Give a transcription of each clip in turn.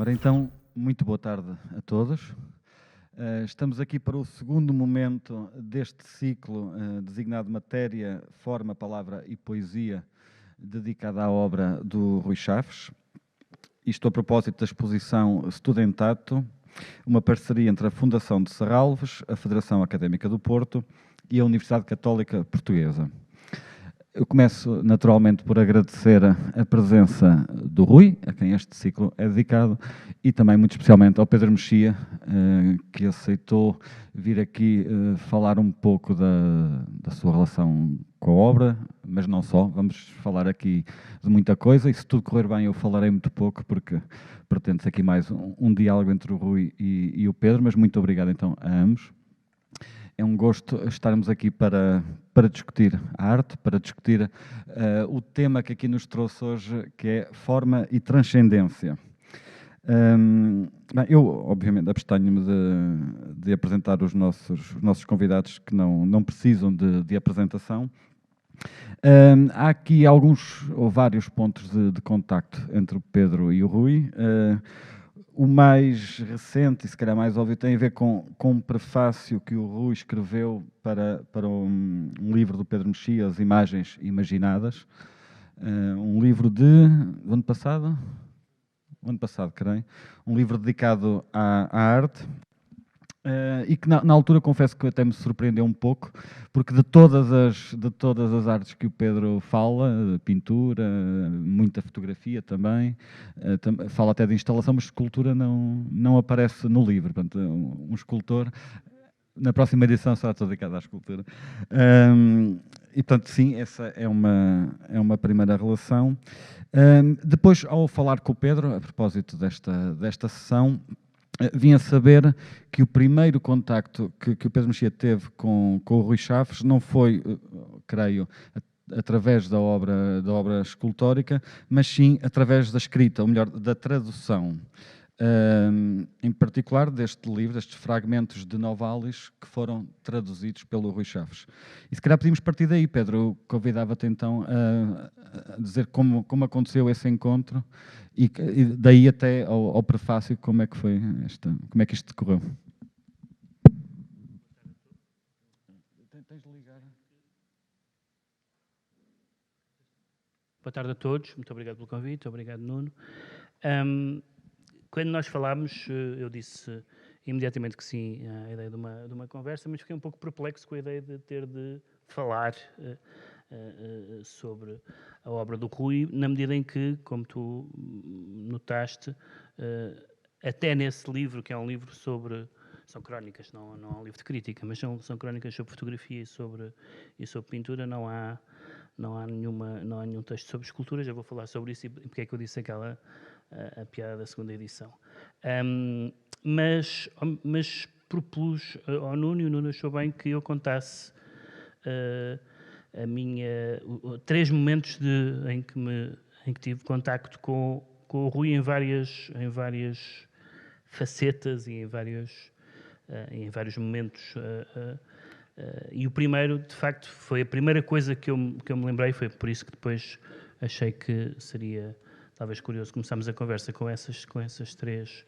Ora então, muito boa tarde a todos. Estamos aqui para o segundo momento deste ciclo designado Matéria, Forma, Palavra e Poesia, dedicada à obra do Rui Chaves. Isto a propósito da exposição Studentato, uma parceria entre a Fundação de Serralves, a Federação Académica do Porto e a Universidade Católica Portuguesa. Eu começo naturalmente por agradecer a presença do Rui, a quem este ciclo é dedicado, e também muito especialmente ao Pedro Mexia, que aceitou vir aqui falar um pouco da sua relação com a obra, mas não só. Vamos falar aqui de muita coisa e se tudo correr bem eu falarei muito pouco, porque pretende-se aqui mais um diálogo entre o Rui e o Pedro, mas muito obrigado então a ambos. É um gosto estarmos aqui para discutir a arte, para discutir o tema que aqui nos trouxe hoje, que é forma e transcendência. Bem, eu, obviamente, abstenho-me de apresentar os nossos convidados que não precisam de apresentação. Há aqui alguns ou vários pontos de contacto entre o Pedro e o Rui. O mais recente, e se calhar mais óbvio, tem a ver com um prefácio que o Rui escreveu para um livro do Pedro Mexia, As Imagens Imaginadas. Um livro do ano passado? O ano passado, creio. Um livro dedicado à arte. E que na altura confesso que até me surpreendeu um pouco, porque de todas as artes que o Pedro fala, pintura, muita fotografia também, fala até de instalação, mas escultura não aparece no livro. Portanto, um escultor, na próxima edição será todo dedicado à escultura. E portanto, sim, essa é uma primeira relação. Depois, ao falar com o Pedro, a propósito desta sessão, vim a saber que o primeiro contacto que o Pedro Mexia teve com o Rui Chaves não foi, creio, através da obra escultórica, mas sim através da escrita, ou melhor, da tradução. Em particular deste livro, destes fragmentos de Novalis que foram traduzidos pelo Rui Chaves. E se calhar podíamos partir daí, Pedro, eu convidava-te então a dizer como aconteceu esse encontro e daí até ao prefácio, como é que foi como é que isto decorreu? Tens de ligar. Boa tarde a todos, muito obrigado pelo convite, obrigado Nuno. Quando nós falámos, eu disse imediatamente que sim à ideia de uma conversa, mas fiquei um pouco perplexo com a ideia de ter de falar sobre a obra do Rui, na medida em que, como tu notaste, até nesse livro, que é um livro sobre... São crónicas, não é um livro de crítica, mas são crónicas sobre fotografia e sobre pintura, não há nenhum texto sobre escultura. Já vou falar sobre isso e porque é que eu disse a piada da segunda edição. Mas propus ao Nuno, e o Nuno achou bem que eu contasse três momentos em que tive contacto com o Rui em várias facetas e em vários momentos. E o primeiro, de facto, foi a primeira coisa que eu me lembrei, foi por isso que depois achei que seria talvez curioso começarmos a conversa com esses três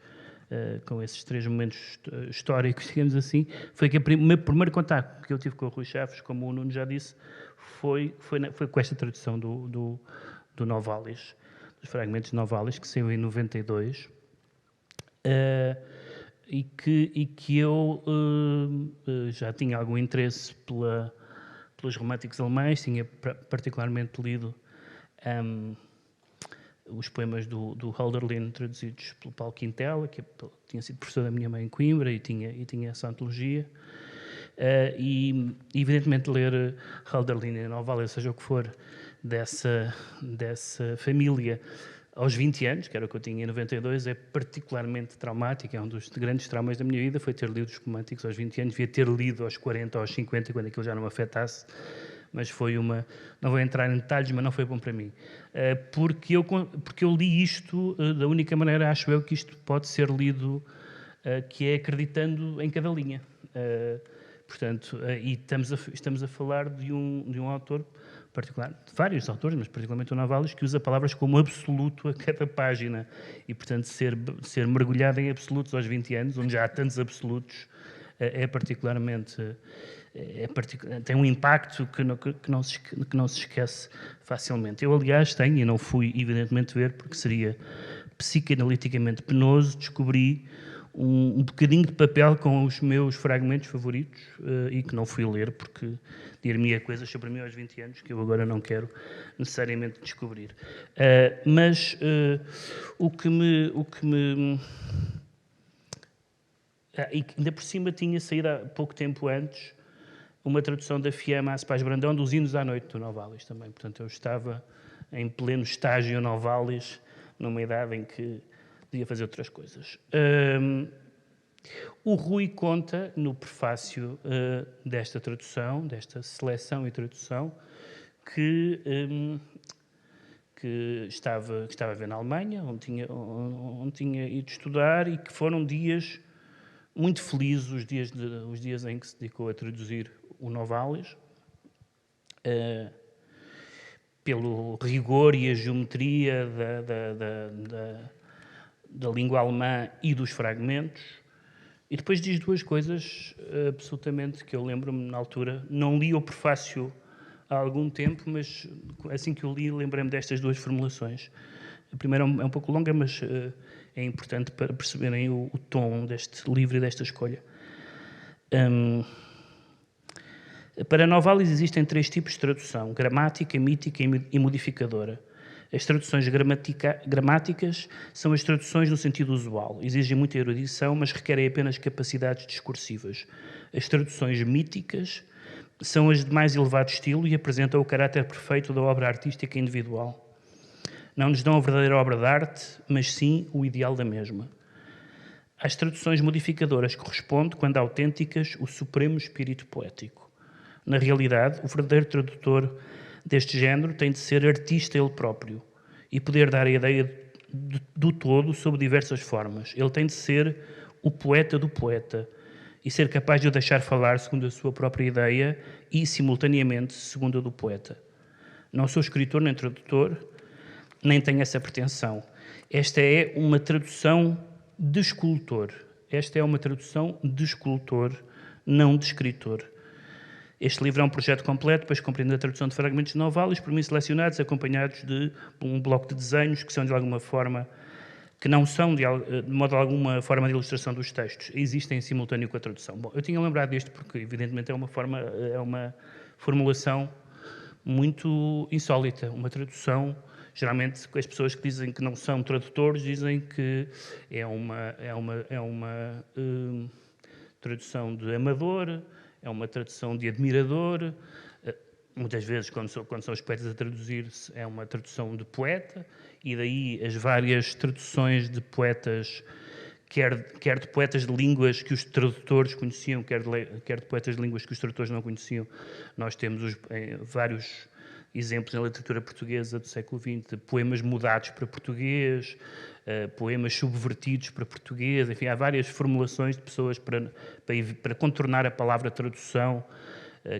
momentos históricos, digamos assim. Foi que o meu primeiro contacto que eu tive com o Rui Chaves, como o Nuno já disse, foi com esta tradução do Novalis, dos fragmentos de Novalis, que saiu em 92. E que eu já tinha algum interesse pelos românticos alemães, tinha particularmente lido os poemas do Hölderlin traduzidos pelo Paulo Quintela, que tinha sido professor da minha mãe em Coimbra e tinha essa antologia. E evidentemente ler Hölderlin e Novalis, seja o que for, dessa família, aos 20 anos, que era o que eu tinha em 92, é particularmente traumático, é um dos grandes traumas da minha vida, foi ter lido os românticos aos 20 anos, devia ter lido aos 40 ou aos 50, quando aquilo já não me afetasse, mas foi não vou entrar em detalhes, mas não foi bom para mim. Porque eu li isto da única maneira, acho eu, que isto pode ser lido, que é acreditando em cada linha. Portanto, e estamos a falar de um autor particular, de vários autores, mas particularmente o Novalis, que usa palavras como absoluto a cada página. E, portanto, ser mergulhado em absolutos aos 20 anos, onde já há tantos absolutos, tem um impacto que não se esquece facilmente. Eu, aliás, tenho, e não fui evidentemente ver, porque seria psicanaliticamente penoso, descobri um bocadinho de papel com os meus fragmentos favoritos e que não fui ler, porque dir-me-ia coisas sobre mim aos 20 anos que eu agora não quero necessariamente descobrir. Mas o que me e ainda por cima tinha saído há pouco tempo antes uma tradução da Fiamma a Paz Brandão dos Hinos à Noite do Novalis também. Portanto, eu estava em pleno estágio Novalis, numa idade em que podia fazer outras coisas. O Rui conta no prefácio desta tradução, desta seleção e tradução, que estava a ver na Alemanha, onde tinha ido estudar, e que foram dias muito felizes, os dias em que se dedicou a traduzir o Novalis, pelo rigor e a geometria da língua alemã e dos fragmentos. E depois diz duas coisas absolutamente que eu lembro-me na altura. Não li o prefácio há algum tempo, mas assim que o li, lembrei-me destas duas formulações. A primeira é um pouco longa, mas é importante para perceberem o tom deste livro e desta escolha. Para Novalis existem 3 tipos de tradução: gramática, mítica e modificadora. As traduções gramáticas são as traduções no sentido usual, exigem muita erudição, mas requerem apenas capacidades discursivas. As traduções míticas são as de mais elevado estilo e apresentam o caráter perfeito da obra artística individual. Não nos dão a verdadeira obra de arte, mas sim o ideal da mesma. Às traduções modificadoras corresponde, quando autênticas, o supremo espírito poético. Na realidade, o verdadeiro tradutor deste género tem de ser artista ele próprio e poder dar a ideia do todo sob diversas formas. Ele tem de ser o poeta do poeta e ser capaz de o deixar falar segundo a sua própria ideia e, simultaneamente, segundo a do poeta. Não sou escritor nem tradutor, nem tenho essa pretensão. Esta é uma tradução de escultor. Esta é uma tradução de escultor, não de escritor. Este livro é um projeto completo, pois compreende a tradução de fragmentos de Novalis, por mim selecionados, acompanhados de um bloco de desenhos que são de alguma forma, que não são de modo alguma forma de ilustração dos textos, existem em simultâneo com a tradução. Bom, eu tinha lembrado disto porque evidentemente é uma formulação muito insólita, uma tradução. Geralmente as pessoas que dizem que não são tradutores dizem que é uma tradução de amador, é uma tradução de admirador. Muitas vezes, quando são os poetas a traduzir, é uma tradução de poeta, e daí as várias traduções de poetas, quer de poetas de línguas que os tradutores conheciam, quer de poetas de línguas que os tradutores não conheciam. Nós temos vários exemplos na literatura portuguesa do século XX, de poemas mudados para português, poemas subvertidos para português, enfim, há várias formulações de pessoas para contornar a palavra tradução,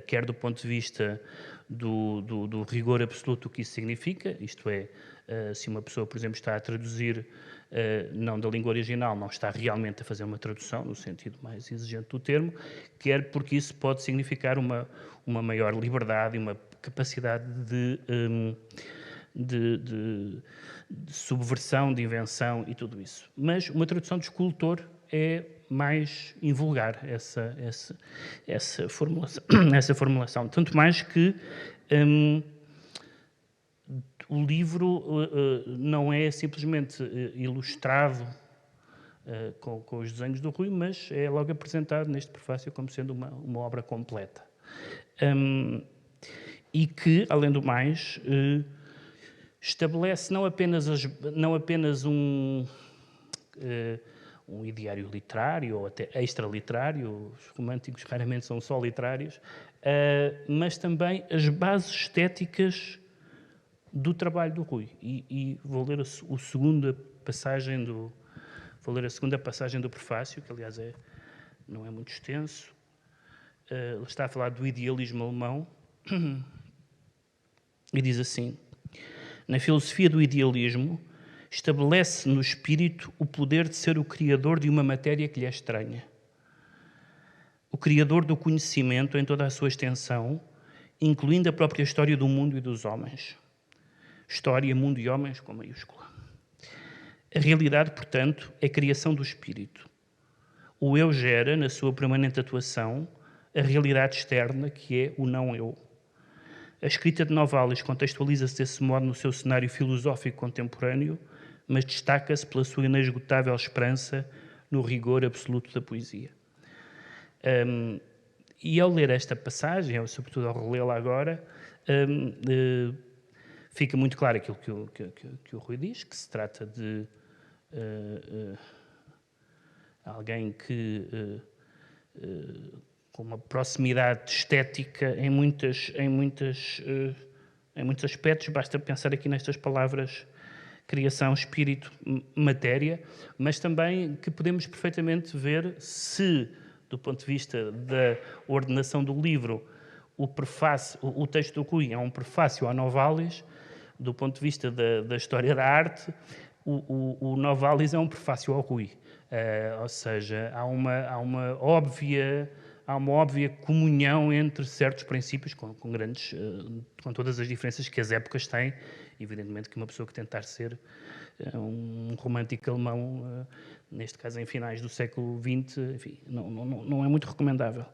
quer do ponto de vista do rigor absoluto que isso significa, isto é, se uma pessoa, por exemplo, está a traduzir não da língua original, não está realmente a fazer uma tradução, no sentido mais exigente do termo, quer porque isso pode significar uma maior liberdade e uma capacidade de subversão, de invenção e tudo isso. Mas uma tradução de escultor é mais invulgar essa formulação. Tanto mais que o livro não é simplesmente ilustrado com os desenhos do Rui, mas é logo apresentado neste prefácio como sendo uma obra completa. E que, além do mais, estabelece não apenas um ideário literário ou até extraliterário, os românticos raramente são só literários, mas também as bases estéticas do trabalho do Rui. E vou ler a segunda passagem do prefácio, que aliás não é muito extenso. ele está a falar do idealismo alemão e diz assim: na filosofia do idealismo, estabelece no espírito o poder de ser o criador de uma matéria que lhe é estranha. O criador do conhecimento em toda a sua extensão, incluindo a própria história do mundo e dos homens. História, mundo e homens com maiúscula. A realidade, portanto, é a criação do espírito. O eu gera, na sua permanente atuação, a realidade externa, que é o não-eu. A escrita de Novalis contextualiza-se desse modo no seu cenário filosófico contemporâneo, mas destaca-se pela sua inesgotável esperança no rigor absoluto da poesia. E ao ler esta passagem, ou sobretudo ao relê-la agora, fica muito claro aquilo que o Rui diz, que se trata de alguém que, com uma proximidade estética em muitos aspectos, basta pensar aqui nestas palavras criação, espírito, matéria, mas também que podemos perfeitamente ver se, do ponto de vista da ordenação do livro, o texto do Rui é um prefácio ao Novalis, do ponto de vista da história da arte, o Novalis é um prefácio ao Rui. Ou seja, há uma óbvia comunhão entre certos princípios, com todas as diferenças que as épocas têm. Evidentemente que uma pessoa que tentar ser um romântico alemão, neste caso em finais do século XX, enfim, não é muito recomendável.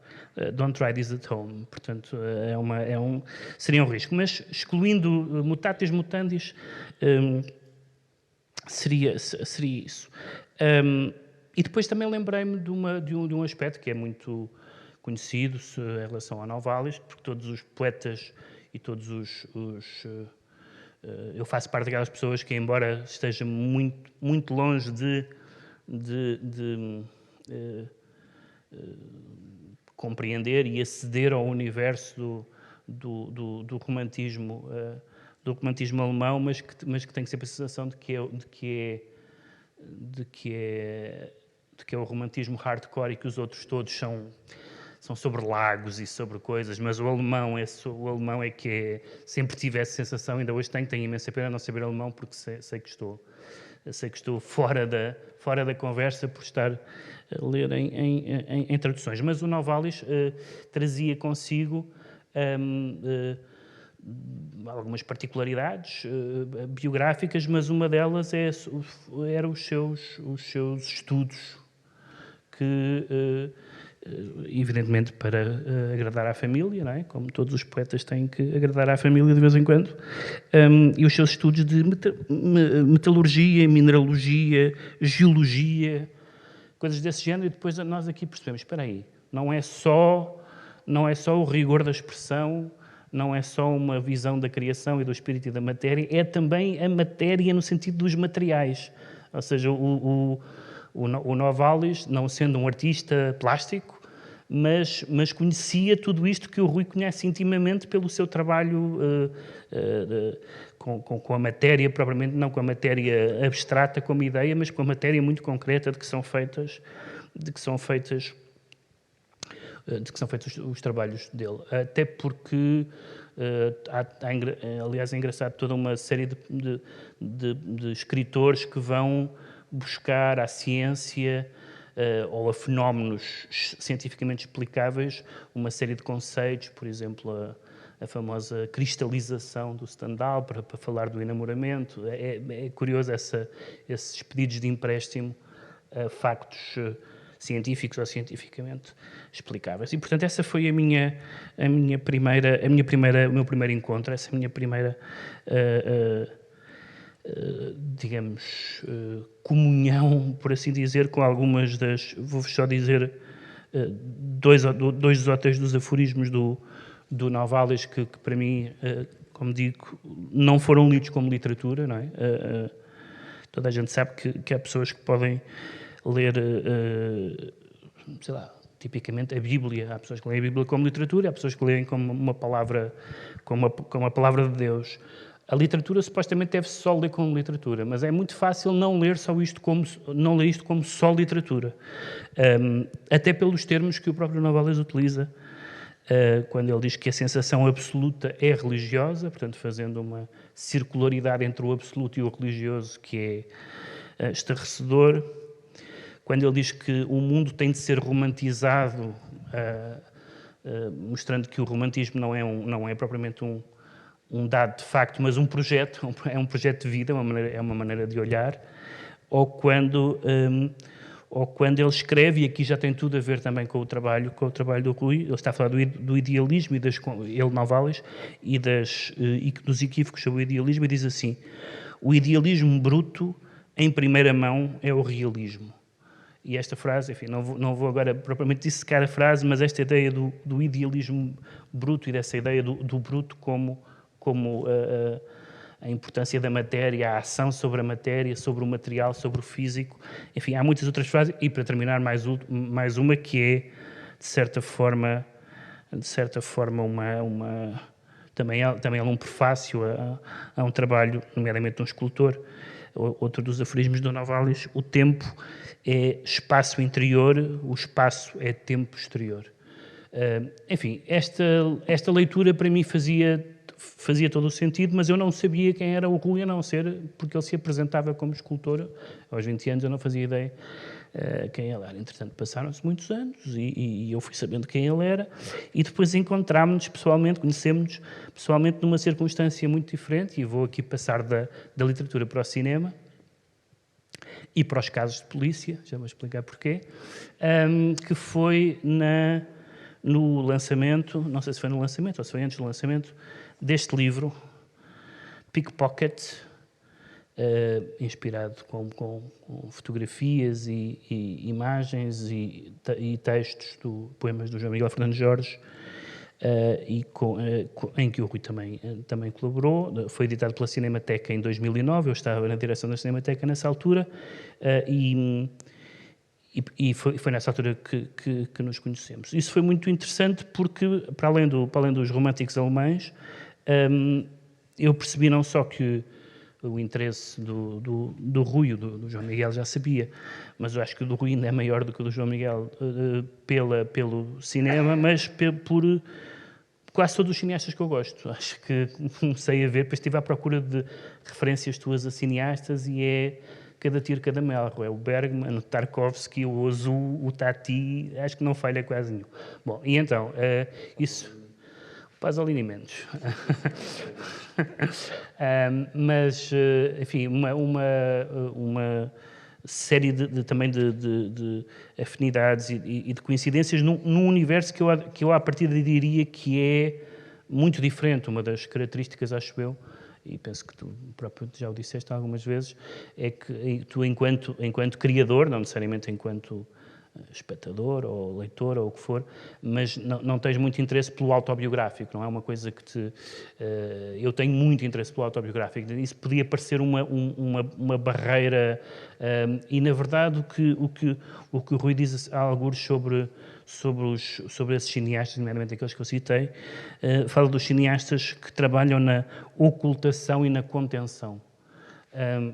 Don't try this at home. Portanto, seria um risco. Mas, excluindo mutatis mutandis, seria isso. E depois também lembrei-me de um aspecto que é muito conhecido em relação a Novalis, porque todos os poetas e todos eu faço parte daquelas pessoas que, embora esteja muito, muito longe de compreender e aceder ao universo do romantismo alemão, mas que tenho sempre a sensação de que é o romantismo hardcore e que os outros todos são sobre lagos e sobre coisas, mas o alemão é que sempre tive essa sensação, ainda hoje tenho imensa pena não saber alemão, porque sei que estou fora da conversa por estar a ler em traduções. Mas o Novalis trazia consigo algumas particularidades biográficas, mas uma delas eram os seus estudos, que evidentemente para agradar à família, não é? Como todos os poetas têm que agradar à família de vez em quando, e os seus estudos de metalurgia, mineralogia, geologia, coisas desse género, e depois nós aqui percebemos, espera aí, não é só o rigor da expressão, não é só uma visão da criação e do espírito e da matéria, é também a matéria no sentido dos materiais. Ou seja, o Novalis, não sendo um artista plástico, mas conhecia tudo isto que o Rui conhece intimamente pelo seu trabalho com a matéria, propriamente não com a matéria abstrata como ideia, mas com a matéria muito concreta de que são feitos os trabalhos dele. Até porque, aliás, é engraçado, toda uma série de escritores que vão buscar à ciência ou a fenómenos cientificamente explicáveis uma série de conceitos, por exemplo, a famosa cristalização do Stendhal, para falar do enamoramento. É curioso esses pedidos de empréstimo a factos científicos ou cientificamente explicáveis. E, portanto, essa foi o meu primeiro encontro, essa minha primeira comunhão, por assim dizer, com algumas vou-vos só dizer dois ou três dos aforismos do Novalis que para mim, como digo, não foram lidos como literatura, não é? Toda a gente sabe que há pessoas que podem ler, sei lá, tipicamente a Bíblia. Há pessoas que leem a Bíblia como literatura, há pessoas que leem como uma palavra, como a palavra de Deus. A literatura supostamente deve-se só ler como literatura, mas é muito fácil não ler isto como só literatura. Até pelos termos que o próprio Novalis utiliza quando ele diz que a sensação absoluta é religiosa, portanto, fazendo uma circularidade entre o absoluto e o religioso que é estarrecedor. Quando ele diz que o mundo tem de ser romantizado, mostrando que o romantismo não é propriamente um dado de facto, mas um projeto, é um projeto de vida, é uma maneira de olhar. Ou quando ele escreve, e aqui já tem tudo a ver também com o trabalho do Rui, ele está a falar do idealismo, ele Novalis, e dos equívocos sobre o idealismo, e diz assim: o idealismo bruto, em primeira mão, é o realismo. E esta frase, enfim, não vou agora propriamente dissecar a frase, mas esta ideia do idealismo bruto e dessa ideia do bruto como a importância da matéria, a ação sobre a matéria, sobre o material, sobre o físico. Enfim, há muitas outras frases. E para terminar, mais uma que é, de certa forma também é um prefácio a um trabalho, nomeadamente de um escultor. Outro dos aforismos do Novalis: o tempo é espaço interior, o espaço é tempo exterior. Enfim, esta leitura para mim fazia todo o sentido, mas eu não sabia quem era o Rui, a não ser porque ele se apresentava como escultor. Aos 20 anos eu não fazia ideia quem ele era. Entretanto, passaram-se muitos anos e eu fui sabendo quem ele era, e depois encontrámos-nos pessoalmente, conhecemos-nos pessoalmente numa circunstância muito diferente, e vou aqui passar da literatura para o cinema e para os casos de polícia, já vou explicar porquê, que foi no lançamento, não sei se foi no lançamento ou se foi antes do lançamento, deste livro, Pickpocket, inspirado com fotografias e imagens e textos poemas do João Miguel Fernandes Jorge, em que o Rui também colaborou. Foi editado pela Cinemateca em 2009, eu estava na direção da Cinemateca nessa altura, e foi nessa altura que nos conhecemos. Isso foi muito interessante porque, para além dos românticos alemães, eu percebi não só que o interesse do Rui, do João Miguel já sabia, mas eu acho que o do Rui ainda é maior do que o do João Miguel pelo cinema, mas por quase todos os cineastas que eu gosto. Acho que comecei a ver, depois estive à procura de referências tuas a cineastas e é cada tiro, cada melro. É o Bergman, o Tarkovsky, o Ozu, o Tati, acho que não falha quase nenhum. Bom, e então, isso... Pasolini menos. Mas, enfim, uma série também de afinidades e de coincidências num universo que eu à partida diria que é muito diferente. Uma das características, acho eu, e penso que tu próprio já o disseste algumas vezes, é que tu, enquanto criador, não necessariamente enquanto espectador ou leitor ou o que for, mas não tens muito interesse pelo autobiográfico, não é uma coisa que te... eu tenho muito interesse pelo autobiográfico, isso podia parecer uma barreira, e na verdade o que o Rui diz a algures sobre esses cineastas, nomeadamente aqueles que eu citei, fala dos cineastas que trabalham na ocultação e na contenção.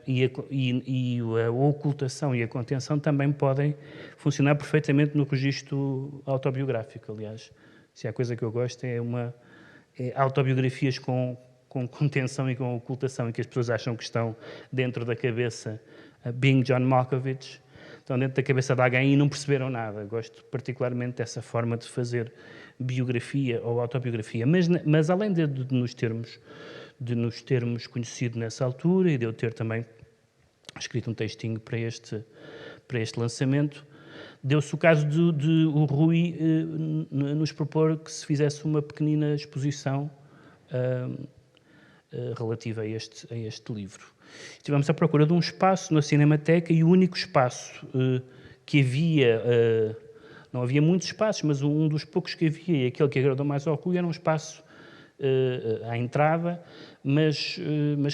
E a ocultação e a contenção também podem funcionar perfeitamente no registro autobiográfico. Aliás, se há coisa que eu gosto é autobiografias com contenção e com ocultação, em que as pessoas acham que estão dentro da cabeça, Being John Malkovich, estão dentro da cabeça de alguém e não perceberam nada. Gosto particularmente dessa forma de fazer biografia ou autobiografia, mas além de nos termos conhecido nessa altura e de eu ter também escrito um textinho para este lançamento, deu-se o caso de o Rui nos propor que se fizesse uma pequenina exposição relativa a este livro. Estivemos à procura de um espaço na Cinemateca e o único espaço que havia, não havia muitos espaços, mas um dos poucos que havia, e aquele que agradou mais ao Rui, era um espaço à entrada, mas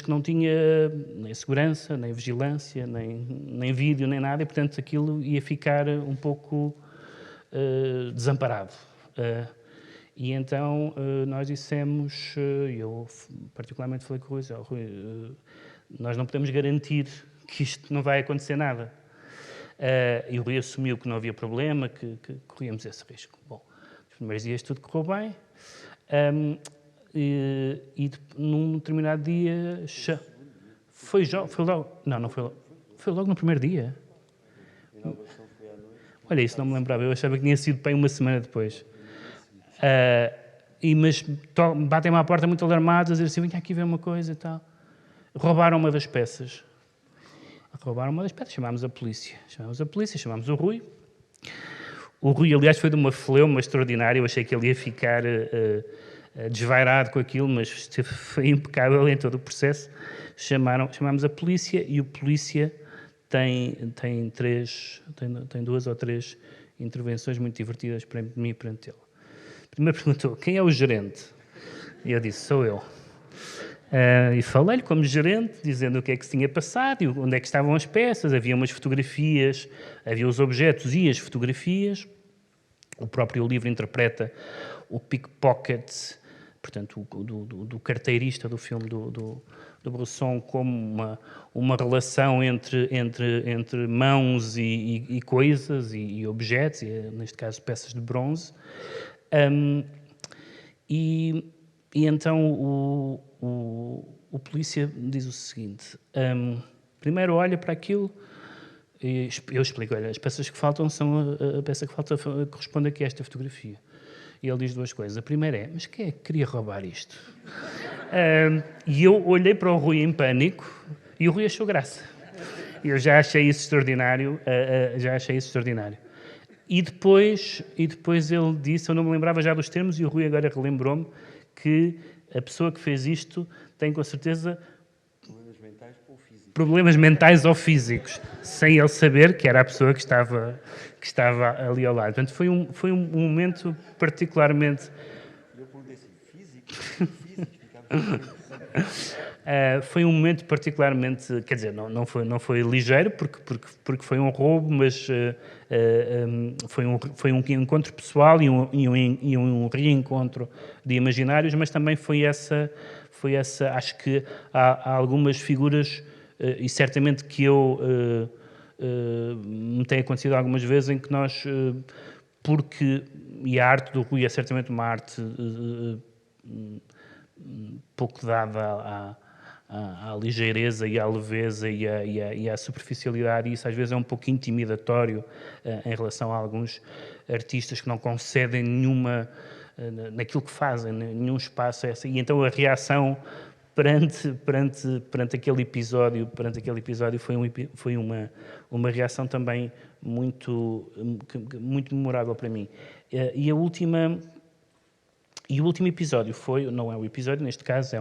que não tinha nem segurança, nem vigilância, nem vídeo, nem nada, e portanto aquilo ia ficar um pouco desamparado. E então nós dissemos, eu particularmente falei com o Rui, nós não podemos garantir que isto não vai acontecer nada. E o Rui assumiu que não havia problema, que corríamos esse risco. Bom, primeiros dias tudo correu bem. Num determinado dia... Foi logo... Não foi logo. Foi logo no primeiro dia. Olha, isso não me lembrava. Eu achava que tinha sido bem uma semana depois. Mas batem-me à porta muito alarmados, a dizer assim, venha aqui ver uma coisa e tal. Roubaram uma das peças. Chamámos a polícia. Chamámos o Rui. O Rui, aliás, foi de uma fleuma extraordinária. Eu achei que ele ia ficar desvairado com aquilo, mas foi impecável em todo o processo. Chamámos a polícia e o polícia tem 2 ou 3 intervenções muito divertidas para mim e perante ele. Primeiro perguntou, quem é o gerente? E eu disse, sou eu. E falei-lhe como gerente, dizendo o que é que se tinha passado e onde é que estavam as peças. Havia umas fotografias, havia os objetos e as fotografias. O próprio livro interpreta o pickpocket, portanto, do carteirista do filme do Bresson, como uma relação entre mãos e coisas e objetos, neste caso peças de bronze. E então o polícia diz o seguinte, primeiro olha para aquilo, e eu explico, olha, as peças que faltam são a peça que falta corresponde aqui a esta fotografia. E ele diz 2 coisas. A primeira é, mas quem é que queria roubar isto? E eu olhei para o Rui em pânico e o Rui achou graça. Eu já achei isso extraordinário, E depois ele disse, eu não me lembrava já dos termos, e o Rui agora relembrou-me que a pessoa que fez isto tem com certeza problemas mentais ou físicos, sem ele saber que era a pessoa que estava ali ao lado. Portanto, foi um momento particularmente... Eu perguntei assim, físico? Foi um momento particularmente, quer dizer, não foi ligeiro, porque foi um roubo, mas foi um encontro pessoal e um reencontro de imaginários, mas também foi essa, acho que há algumas figuras, e certamente que me tem acontecido algumas vezes, em que nós, e a arte do Rui é certamente uma arte pouco dada à ligeireza e à leveza e à superficialidade, e isso às vezes é um pouco intimidatório em relação a alguns artistas que não concedem nenhuma, naquilo que fazem, nenhum espaço a essa. E então a reação perante aquele episódio foi uma reação também muito memorável para mim. E o último episódio não é o episódio, neste caso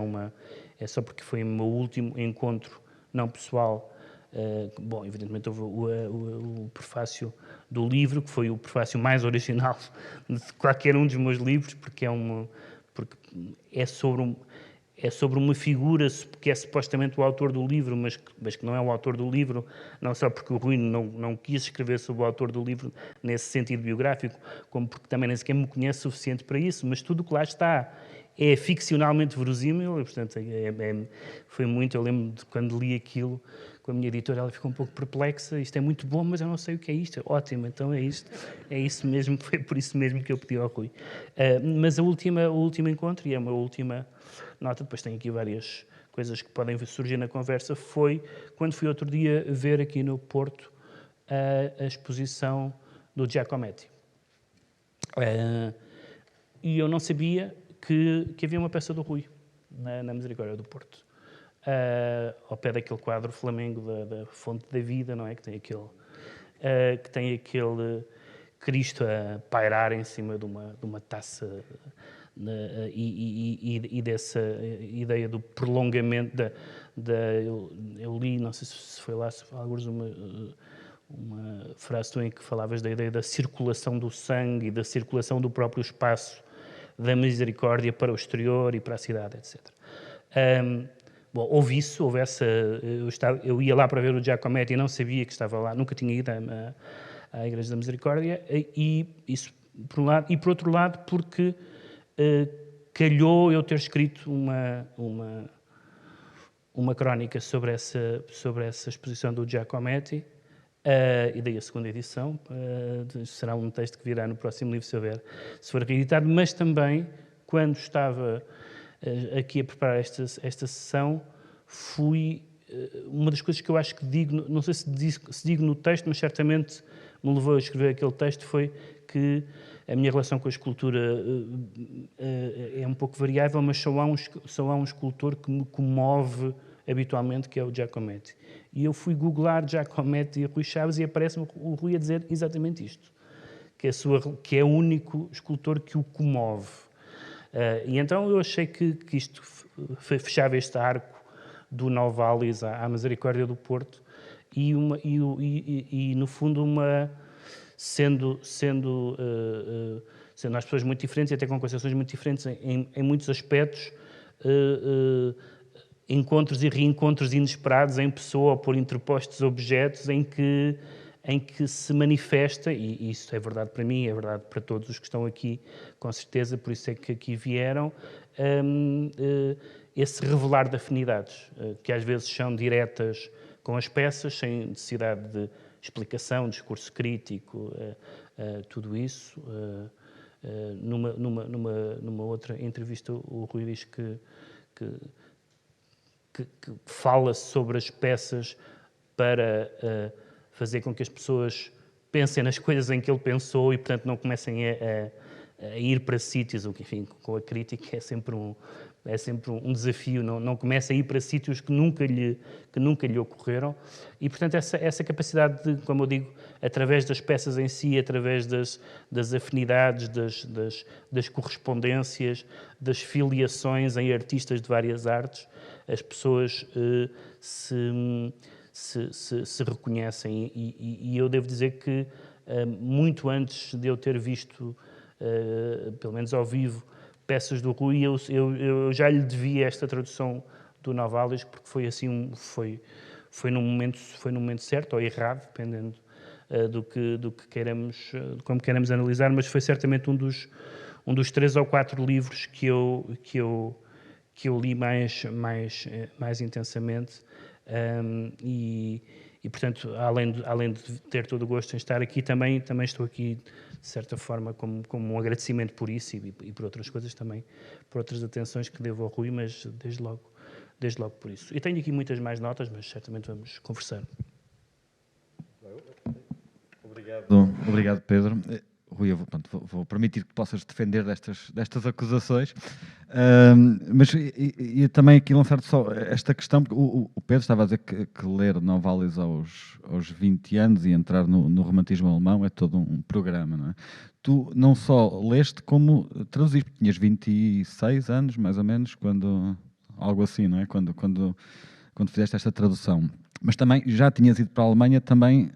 é só porque foi o meu último encontro não pessoal. Bom, evidentemente houve o prefácio do livro, que foi o prefácio mais original de qualquer um dos meus livros, porque é sobre uma figura que é supostamente o autor do livro, mas que não é o autor do livro, não só porque o Rui não quis escrever sobre o autor do livro nesse sentido biográfico, como porque também nem sequer me conhece o suficiente para isso, mas tudo o que lá está é ficcionalmente verosímil, e, portanto, foi muito, eu lembro de quando li aquilo com a minha editora, ela ficou um pouco perplexa, isto é muito bom, mas eu não sei o que é isto. Ótimo, então é isso mesmo, foi por isso mesmo que eu pedi ao Rui. Mas o último encontro, e é a minha última nota, depois tenho aqui várias coisas que podem surgir na conversa, foi quando fui outro dia ver aqui no Porto a exposição do Giacometti. E eu não sabia que havia uma peça do Rui na Misericórdia do Porto. Ao pé daquele quadro Flamengo da Fonte da Vida, não é? Que tem aquele Cristo a pairar em cima de uma taça, e dessa ideia do prolongamento eu li, não sei se foi lá, alguns uma frase em que falavas da ideia da circulação do sangue e da circulação do próprio espaço da misericórdia para o exterior e para a cidade, etc. Bom, houve essa... Eu ia lá para ver o Giacometti e não sabia que estava lá, nunca tinha ido à Igreja da Misericórdia, e isso por um lado, e por outro lado porque calhou eu ter escrito uma crónica sobre essa exposição do Giacometti, e daí a segunda edição. Será um texto que virá no próximo livro, se for reeditado, mas também, quando estava aqui a preparar esta sessão, uma das coisas que eu acho que digo, não sei se digo no texto, mas certamente me levou a escrever aquele texto, foi que a minha relação com a escultura é um pouco variável, mas só há um escultor que me comove habitualmente, que é o Giacometti. E eu fui googlar Giacometti e Rui Chaves e aparece-me o Rui a dizer exatamente isto, que é o único escultor que o comove. E então eu achei que isto fechava este arco do Novalis à Misericórdia do Porto e no fundo sendo as pessoas muito diferentes e até com concepções muito diferentes em muitos aspectos, encontros e reencontros inesperados em pessoa ou por interpostos objetos em que se manifesta, e isso é verdade para mim, é verdade para todos os que estão aqui, com certeza, por isso é que aqui vieram, esse revelar de afinidades, que às vezes são diretas com as peças, sem necessidade de explicação, discurso crítico, tudo isso. Numa outra entrevista, o Rui diz que fala sobre as peças para fazer com que as pessoas pensem nas coisas em que ele pensou e, portanto, não comecem a ir para sítios, o que, enfim, com a crítica é sempre um desafio, não começa a ir para sítios que nunca lhe ocorreram e, portanto, essa capacidade de, como eu digo, através das peças em si, através das afinidades, das correspondências, das filiações em artistas de várias artes, as pessoas se reconhecem e eu devo dizer que muito antes de eu ter visto, pelo menos ao vivo, peças do Rui, eu já lhe devia esta tradução do Novalis, porque foi assim, foi num momento certo ou errado, dependendo do que queiramos, de como queiramos analisar, mas foi certamente um dos 3 ou 4 livros que eu li mais intensamente. E, portanto, além de ter todo o gosto em estar aqui, também estou aqui, de certa forma, como um agradecimento por isso e por outras coisas também, por outras atenções que devo ao Rui, mas desde logo por isso. E tenho aqui muitas mais notas, mas certamente vamos conversar. Obrigado, Pedro. Rui, eu vou permitir que possas defender destas acusações, mas e também aqui lançar só esta questão, porque o Pedro estava a dizer que ler Novalis aos 20 anos e entrar no romantismo alemão é todo um programa, não é? Tu não só leste como traduziste, porque tinhas 26 anos, mais ou menos, algo assim, não é? Quando fizeste esta tradução. Mas também já tinhas ido para a Alemanha também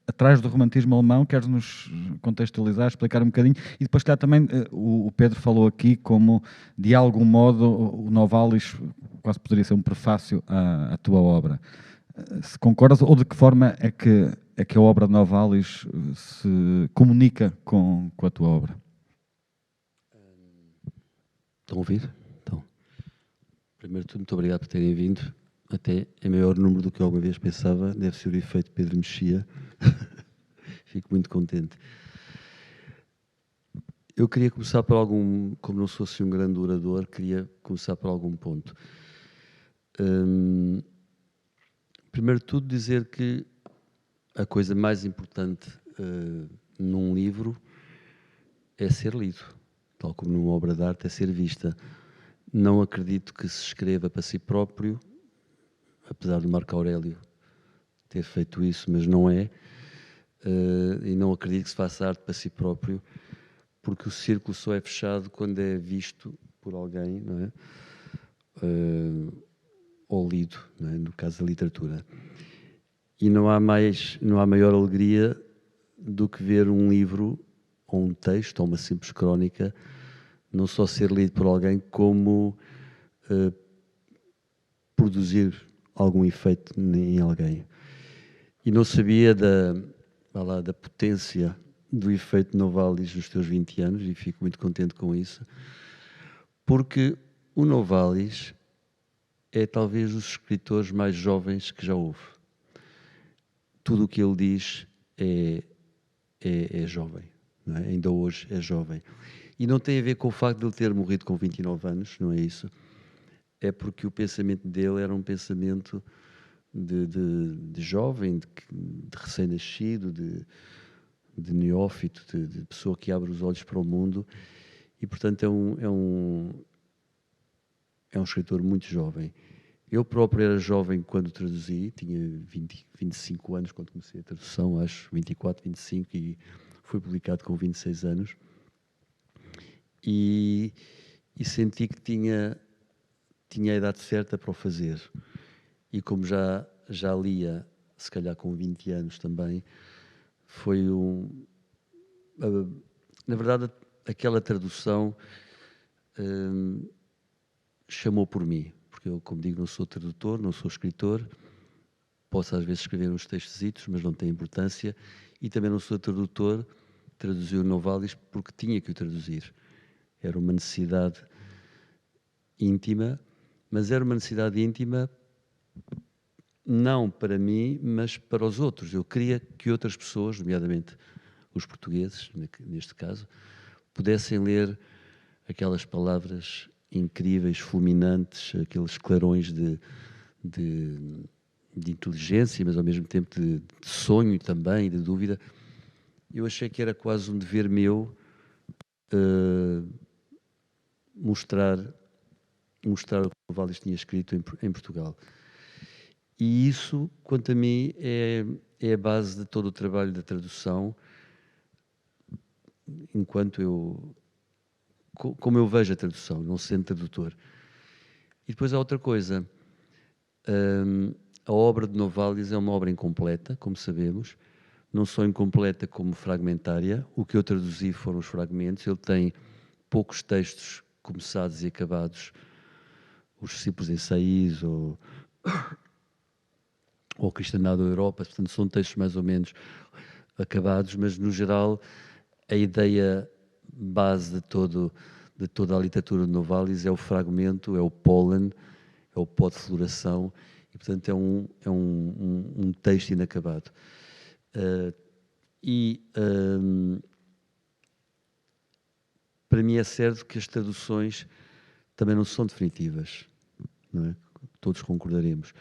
atrás do romantismo alemão. Queres-nos contextualizar, explicar um bocadinho? E depois, claro, também o Pedro falou aqui como, de algum modo, o Novalis quase poderia ser um prefácio à tua obra. Se concordas, ou de que forma é que a obra de Novalis se comunica com a tua obra? Estão a ouvir? Então, primeiro de tudo, muito obrigado por terem vindo. Até é maior número do que eu alguma vez pensava. Deve ser o efeito Pedro Mexia. Fico muito contente. Eu queria começar por como não sou assim um grande orador, queria começar por algum ponto. Primeiro de tudo, dizer que a coisa mais importante num livro é ser lido, tal como numa obra de arte é ser vista. Não acredito que se escreva para si próprio, apesar do Marco Aurélio ter feito isso, mas não é. E não acredito que se faça arte para si próprio, porque o círculo só é fechado quando é visto por alguém, não é? Ou lido, não é? No caso da literatura. E não há maior alegria do que ver um livro, ou um texto, ou uma simples crónica, não só ser lido por alguém, como produzir algum efeito em alguém. E não sabia da potência do efeito Novalis nos teus 20 anos, e fico muito contente com isso, porque o Novalis é talvez dos escritores mais jovens que já houve. tudo o que ele diz é jovem, não é? Ainda hoje é jovem. E não tem a ver com o facto de ele ter morrido com 29 anos, não é isso? É porque o pensamento dele era um pensamento de jovem, de recém-nascido, de neófito, de pessoa que abre os olhos para o mundo, e portanto é um escritor muito jovem. Eu próprio era jovem quando traduzi, tinha 25 anos quando comecei a tradução, acho, 24, 25, e foi publicado com 26 anos. E senti que tinha a idade certa para o fazer. E como já lia, se calhar com 20 anos também, foi na verdade, aquela tradução chamou por mim. Porque eu, como digo, não sou tradutor, não sou escritor, posso às vezes escrever uns textos, mas não tem importância, e também não sou tradutor, traduzi o Novalis porque tinha que o traduzir. Era uma necessidade íntima, mas era uma necessidade íntima não para mim, mas para os outros. Eu queria que outras pessoas, nomeadamente os portugueses, neste caso, pudessem ler aquelas palavras incríveis, fulminantes, aqueles clarões de inteligência, mas ao mesmo tempo de sonho também, de dúvida. Eu achei que era quase um dever meu mostrar o que o Novalis tinha escrito em Portugal. E isso, quanto a mim, é a base de todo o trabalho da tradução, como eu vejo a tradução, não sendo tradutor. E depois há outra coisa. A obra de Novalis é uma obra incompleta, como sabemos, não só incompleta como fragmentária. O que eu traduzi foram os fragmentos. Ele tem poucos textos começados e acabados, os discípulos ensaios ou Cristianado da Europa, portanto são textos mais ou menos acabados, mas no geral a ideia base de toda a literatura de Novalis é o fragmento, é o pólen, é o pó de floração, e portanto é um texto inacabado. Para mim é certo que as traduções também não são definitivas, não é? Todos concordaremos.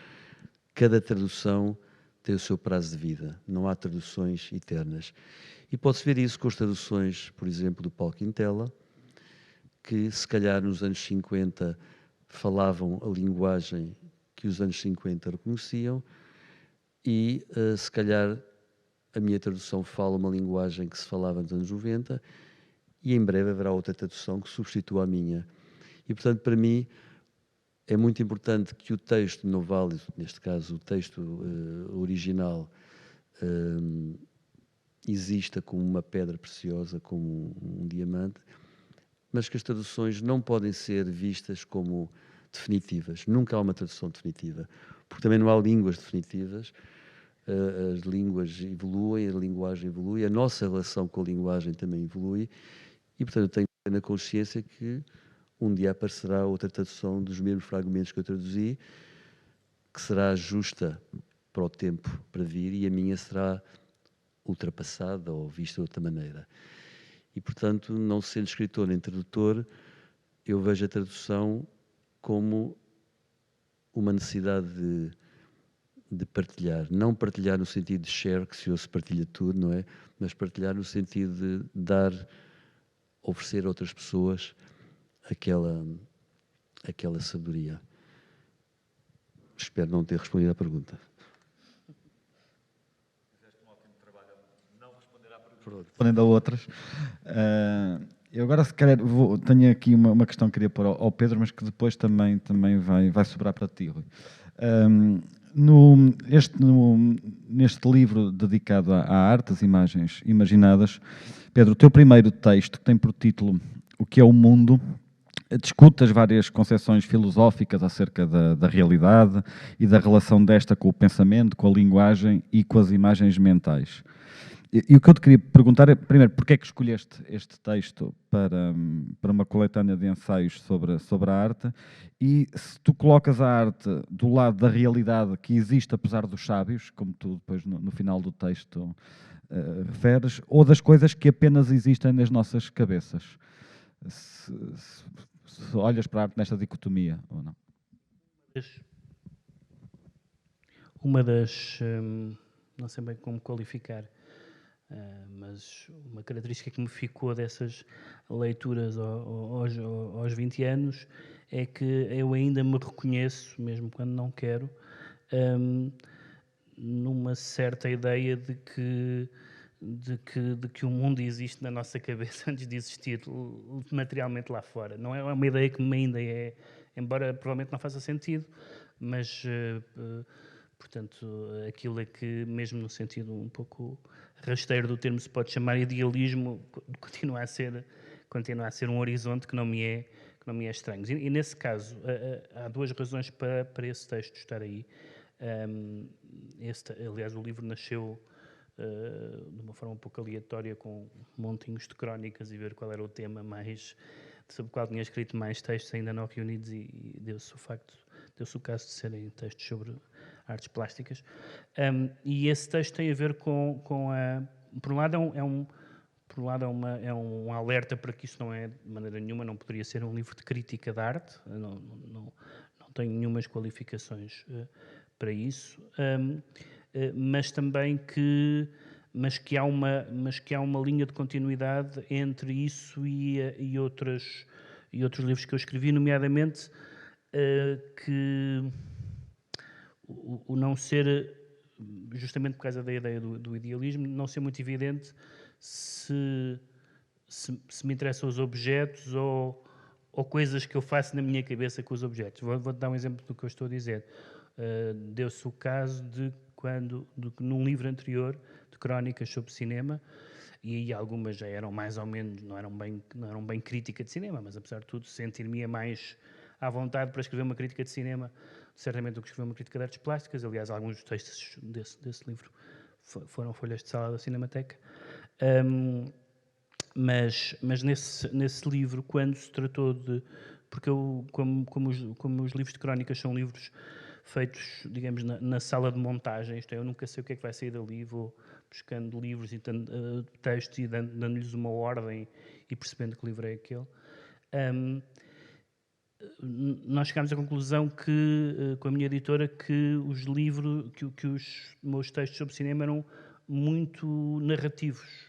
Cada tradução tem o seu prazo de vida, não há traduções eternas. E pode-se ver isso com as traduções, por exemplo, do Paulo Quintela, que se calhar nos anos 50 falavam a linguagem que os anos 50 reconheciam e se calhar a minha tradução fala uma linguagem que se falava nos anos 90 e em breve haverá outra tradução que substitua a minha. E, portanto, para mim, é muito importante que o texto de Novalis, neste caso o texto original, exista como uma pedra preciosa, como um diamante, mas que as traduções não podem ser vistas como definitivas. Nunca há uma tradução definitiva, porque também não há línguas definitivas. As línguas evoluem, a linguagem evolui, a nossa relação com a linguagem também evolui, e, portanto, eu tenho plena consciência que um dia aparecerá outra tradução dos mesmos fragmentos que eu traduzi, que será justa para o tempo para vir, e a minha será ultrapassada ou vista de outra maneira. E, portanto, não sendo escritor nem tradutor, eu vejo a tradução como uma necessidade de partilhar. Não partilhar no sentido de share, que se partilha tudo, não é? Mas partilhar no sentido de dar, oferecer a outras pessoas aquela sabedoria. Espero não ter respondido à pergunta. Fizeste um ótimo trabalho a não responder à pergunta. Respondendo a outras. Eu agora, se calhar, tenho aqui uma questão que queria pôr ao Pedro, mas que depois também vai sobrar para ti, Rui. Neste livro dedicado à arte, às imagens imaginadas, Pedro, o teu primeiro texto, que tem por título O que é o Mundo, discute as várias concepções filosóficas acerca da realidade e da relação desta com o pensamento, com a linguagem e com as imagens mentais. E o que eu te queria perguntar é, primeiro, porque é que escolheste este texto para uma coletânea de ensaios sobre a arte, e se tu colocas a arte do lado da realidade que existe apesar dos sábios, como tu depois no final do texto referes, ou das coisas que apenas existem nas nossas cabeças. Se olhas para a arte nesta dicotomia ou não. Uma das não sei bem como qualificar, mas uma característica que me ficou dessas leituras aos 20 anos é que eu ainda me reconheço, mesmo quando não quero, numa certa ideia de que o mundo existe na nossa cabeça antes de existir materialmente lá fora. Não é uma ideia que me ainda é, embora provavelmente não faça sentido, mas portanto, aquilo é que, mesmo no sentido um pouco rasteiro do termo, se pode chamar idealismo, continua a ser um horizonte que não me é estranho. E nesse caso, há duas razões para esse texto estar aí. Aliás, o livro nasceu de uma forma um pouco aleatória, com montinhos de crónicas, e ver qual era o tema mais sobre o qual tinha escrito mais textos ainda não reunidos, e deu-se o caso de serem textos sobre artes plásticas. E esse texto tem a ver com a... Por um lado é um alerta para que isso não é, de maneira nenhuma, não poderia ser um livro de crítica da arte, não tenho nenhumas qualificações para isso, mas também que há uma linha de continuidade entre isso e outros livros que eu escrevi, nomeadamente que o não ser, justamente por causa da ideia do idealismo, não ser muito evidente se me interessam os objetos ou coisas que eu faço na minha cabeça com os objetos. Vou-te dar um exemplo do que eu estou a dizer. Deu-se o caso de num livro anterior de crónicas sobre cinema, e aí algumas já eram mais ou menos, não eram bem crítica de cinema, mas apesar de tudo sentir-me mais à vontade para escrever uma crítica de cinema, certamente, do que escrever uma crítica de artes plásticas. Aliás, alguns dos textos desse livro foram folhas de sala da Cinemateca. Mas nesse livro, quando se tratou de... Porque como os livros de crónicas são livros feitos, digamos, na sala de montagem, isto é, eu nunca sei o que é que vai sair dali, vou buscando livros e textos e dando-lhes uma ordem e percebendo que livro é aquele. Nós chegámos à conclusão com a minha editora, que os livros, que os meus textos sobre cinema eram muito narrativos.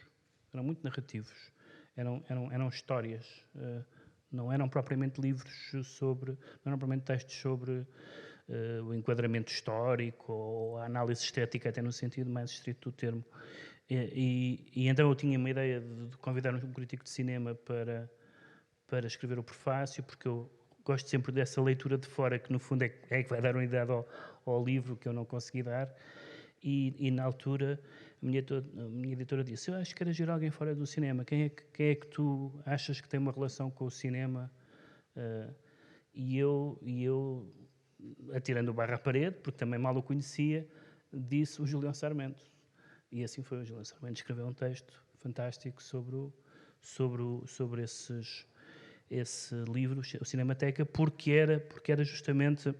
Eram histórias. Não eram propriamente livros não eram propriamente textos sobre o enquadramento histórico ou a análise estética, até no sentido mais estrito do termo. E então eu tinha uma ideia de convidar um crítico de cinema para escrever o prefácio, porque eu gosto sempre dessa leitura de fora, que no fundo é que vai dar unidade ao livro, que eu não consegui dar. E na altura a minha editora disse: eu acho que era giro alguém fora do cinema, quem é que tu achas que tem uma relação com o cinema? E eu, atirando o barro à parede, porque também mal o conhecia, disse o Julião Sarmento. E assim foi. O Julião Sarmento escreveu um texto fantástico sobre esse livro, o Cinemateca, porque era justamente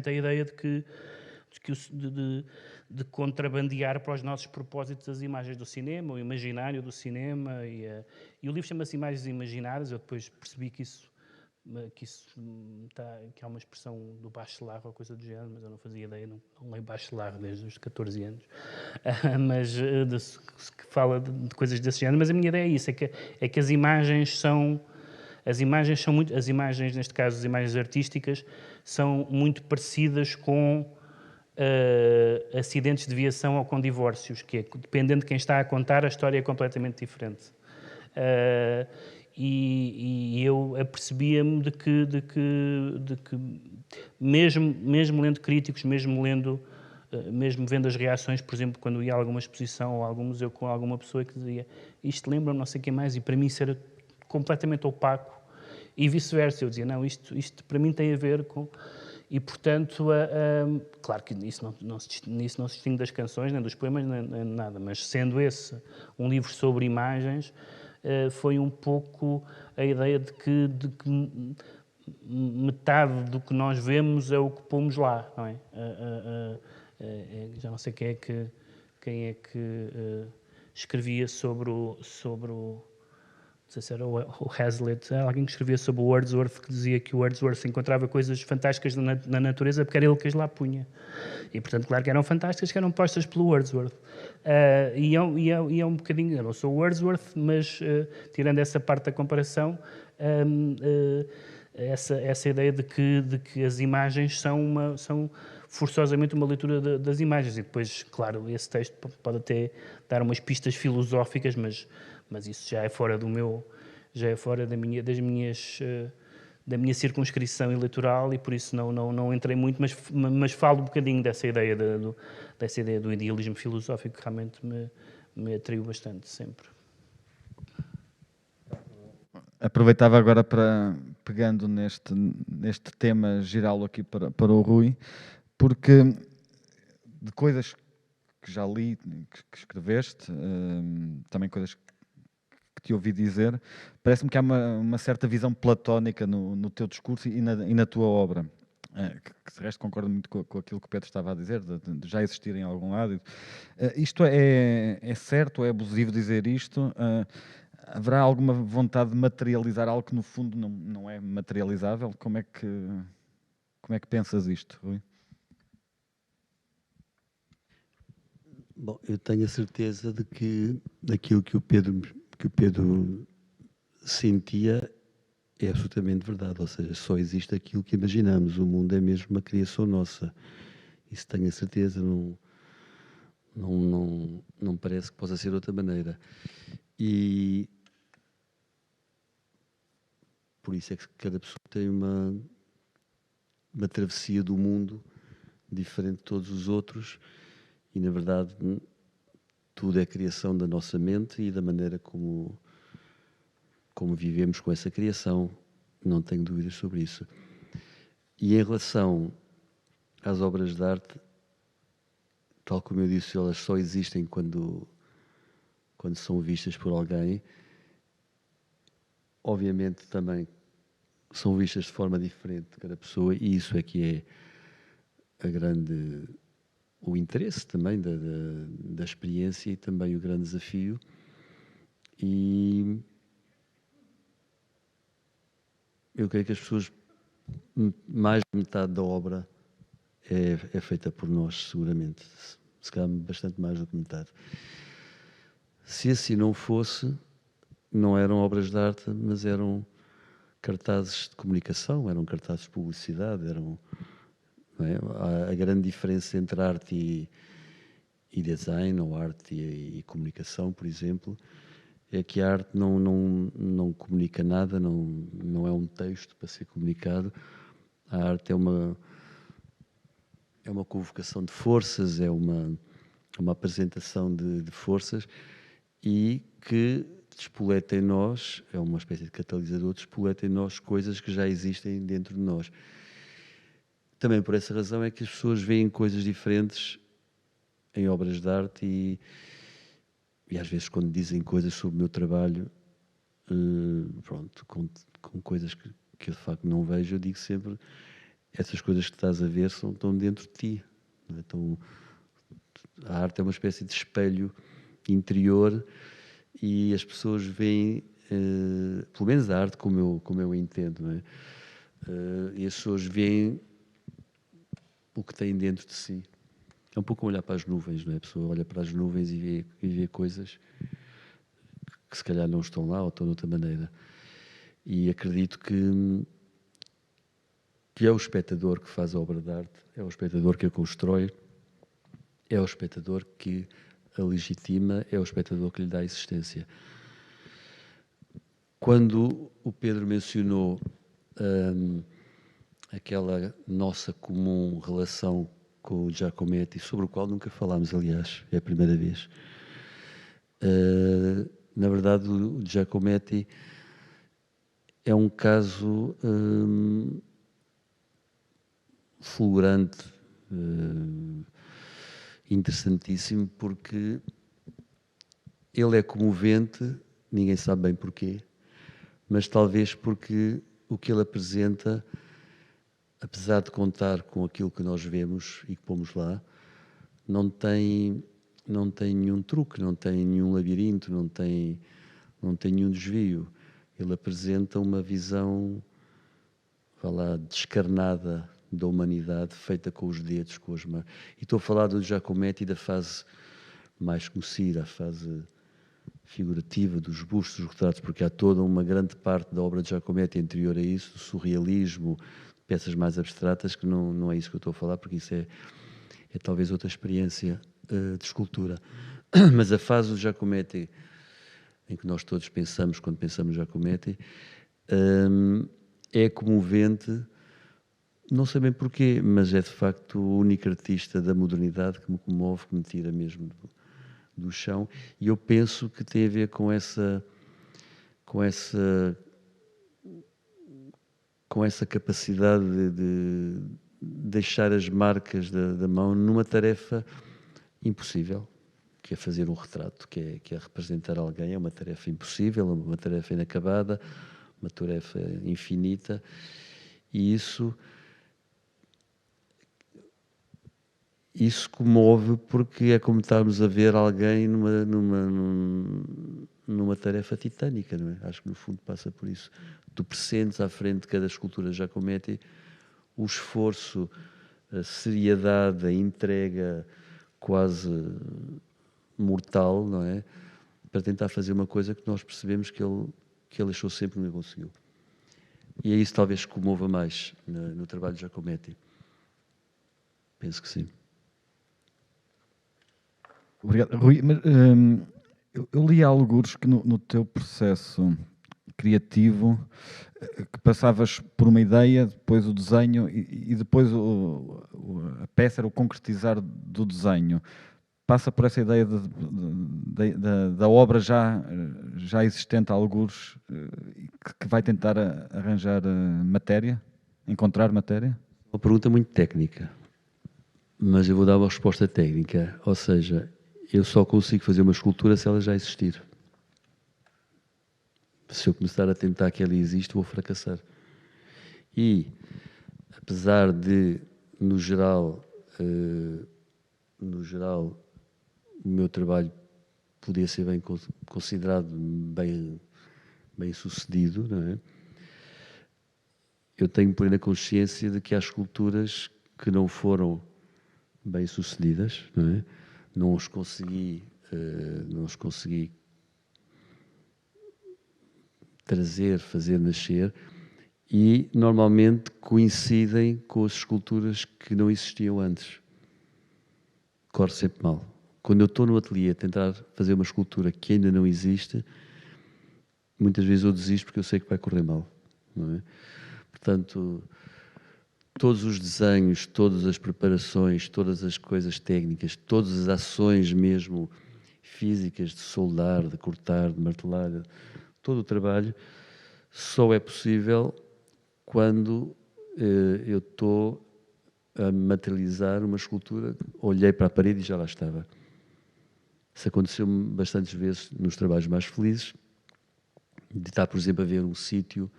a ideia de contrabandear para os nossos propósitos as imagens do cinema, o imaginário do cinema, e o livro chama-se Imagens Imaginárias. Eu depois percebi que há uma expressão do Bachelard ou coisa do género, mas eu não fazia ideia, não leio Bachelard desde os 14 anos, mas que fala de coisas desse género. Mas a minha ideia é isso, é que as imagens, neste caso as imagens artísticas, são muito parecidas com acidentes de viação ou com divórcios, que é, dependendo de quem está a contar, a história é completamente diferente. E eu apercebia-me de que mesmo lendo críticos, mesmo vendo as reações, por exemplo, quando ia a alguma exposição ou a algum museu com alguma pessoa que dizia isto lembra-me não sei quem mais, e para mim isso era completamente opaco, e vice-versa. Eu dizia, não, isto para mim tem a ver com... E, portanto, claro que nisso não se distingue das canções, nem dos poemas, nem nada, mas sendo esse um livro sobre imagens, foi um pouco a ideia de que metade do que nós vemos é o que pomos lá, não é? Já não sei quem é que escrevia sobre o não sei se era o Hazlitt, alguém que escrevia sobre o Wordsworth, que dizia que o Wordsworth encontrava coisas fantásticas na natureza porque era ele que as lá punha. E, portanto, claro que eram fantásticas, que eram postas pelo Wordsworth. E é um bocadinho, eu não sou Wordsworth, mas tirando essa parte da comparação, essa ideia de que as imagens são forçosamente uma leitura das imagens. E depois, claro, esse texto pode até dar umas pistas filosóficas, mas isso já é fora já é fora da minha circunscrição eleitoral e por isso não entrei muito, mas falo um bocadinho dessa ideia do idealismo filosófico que realmente me atraiu bastante sempre. Aproveitava agora pegando neste tema, girá-lo aqui para o Rui, porque de coisas que já li, que escreveste, também coisas que te ouvi dizer, parece-me que há uma certa visão platónica no teu discurso e na tua obra, que de resto concordo muito com aquilo que o Pedro estava a dizer, de já existir em algum lado. Isto é certo, é abusivo dizer isto? Haverá alguma vontade de materializar algo que no fundo não é materializável? Como é que pensas isto, Rui? Bom, eu tenho a certeza de que aquilo que o Pedro sentia é absolutamente verdade, ou seja, só existe aquilo que imaginamos, o mundo é mesmo uma criação nossa, isso tenho a certeza, não parece que possa ser de outra maneira. E por isso é que cada pessoa tem uma travessia do mundo diferente de todos os outros e, na verdade, tudo é criação da nossa mente e da maneira como vivemos com essa criação, não tenho dúvidas sobre isso. E em relação às obras de arte, tal como eu disse, elas só existem quando são vistas por alguém. Obviamente também são vistas de forma diferente de cada pessoa e isso é que é o interesse também da experiência e também o grande desafio. E eu creio que as pessoas, mais de metade da obra é feita por nós, seguramente. Se calhar bastante mais do que metade. Se assim não fosse, não eram obras de arte, mas eram cartazes de comunicação, eram cartazes de publicidade, não é? A grande diferença entre arte e design, ou arte e comunicação, por exemplo, é que a arte não comunica nada, não é um texto para ser comunicado. A arte é uma convocação de forças, é uma apresentação de forças e que despoleta em nós, é uma espécie de catalisador, despoleta em nós coisas que já existem dentro de nós. Também por essa razão é que as pessoas veem coisas diferentes em obras de arte e às vezes quando dizem coisas sobre o meu trabalho, pronto, com coisas que eu de facto não vejo, eu digo sempre, essas coisas que estás a ver estão dentro de ti. Não é? Então, a arte é uma espécie de espelho interior e as pessoas veem, pelo menos a arte como eu entendo, não é? E as pessoas veem o que têm dentro de si. É um pouco olhar para as nuvens, não é? A pessoa olha para as nuvens e vê coisas que se calhar não estão lá ou estão de outra maneira. E acredito que é o espectador que faz a obra de arte, é o espectador que a constrói, é o espectador que a legitima, é o espectador que lhe dá existência. Quando o Pedro mencionou aquela nossa comum relação com o Giacometti, sobre o qual nunca falámos, aliás, é a primeira vez. Na verdade, o Giacometti é um caso fulgurante, interessantíssimo, porque ele é comovente, ninguém sabe bem porquê, mas talvez porque o que ele apresenta, apesar de contar com aquilo que nós vemos e que pomos lá, não tem nenhum truque, não tem nenhum labirinto, não tem nenhum desvio. Ele apresenta uma visão, vá lá, descarnada da humanidade, feita com os dedos, com as mãos. E estou a falar do Giacometti da fase mais conhecida, a fase figurativa dos bustos, dos retratos, porque há toda uma grande parte da obra de Giacometti anterior a isso, do surrealismo, peças mais abstratas, que não é isso que eu estou a falar, porque isso é talvez outra experiência de escultura. Mas a fase do Giacometti, em que nós todos pensamos, quando pensamos no Giacometti, é comovente, não sei bem porquê, mas é de facto o único artista da modernidade que me comove, que me tira mesmo do chão, e eu penso que tem a ver com essa capacidade de deixar as marcas da mão numa tarefa impossível, que é fazer um retrato, que é representar alguém. É uma tarefa impossível, uma tarefa inacabada, uma tarefa infinita, e isso comove, porque é como estarmos a ver alguém numa tarefa titânica, não é? Acho que no fundo passa por isso. Tu pressentes à frente de cada escultura Giacometti o esforço, a seriedade, a entrega quase mortal, não é? Para tentar fazer uma coisa que nós percebemos que ele achou sempre que não conseguiu. E é isso talvez que comova mais no trabalho de Giacometti. Penso que sim. Obrigado. Rui, mas, eu li algures que no teu processo criativo que passavas por uma ideia, depois o desenho e depois a peça era o concretizar do desenho. Passa por essa ideia da obra já existente a algures, que vai tentar arranjar matéria, encontrar matéria? Uma pergunta muito técnica, mas eu vou dar uma resposta técnica, ou seja, eu só consigo fazer uma escultura se ela já existir. Se eu começar a tentar que ela existe, vou fracassar. E, apesar de, no geral, o meu trabalho podia ser bem considerado bem sucedido, não é? Eu tenho plena consciência de que há esculturas que não foram bem sucedidas, não é? Não os consegui trazer, fazer nascer, e normalmente coincidem com as esculturas que não existiam antes. Corre sempre mal. Quando eu estou no ateliê a tentar fazer uma escultura que ainda não existe, muitas vezes eu desisto porque eu sei que vai correr mal, não é? Portanto, todos os desenhos, todas as preparações, todas as coisas técnicas, todas as ações mesmo físicas de soldar, de cortar, de martelar, todo o trabalho só é possível quando eu estou a materializar uma escultura, olhei para a parede e já lá estava. Isso aconteceu-me bastantes vezes nos trabalhos mais felizes, de estar, por exemplo, a ver um sítio,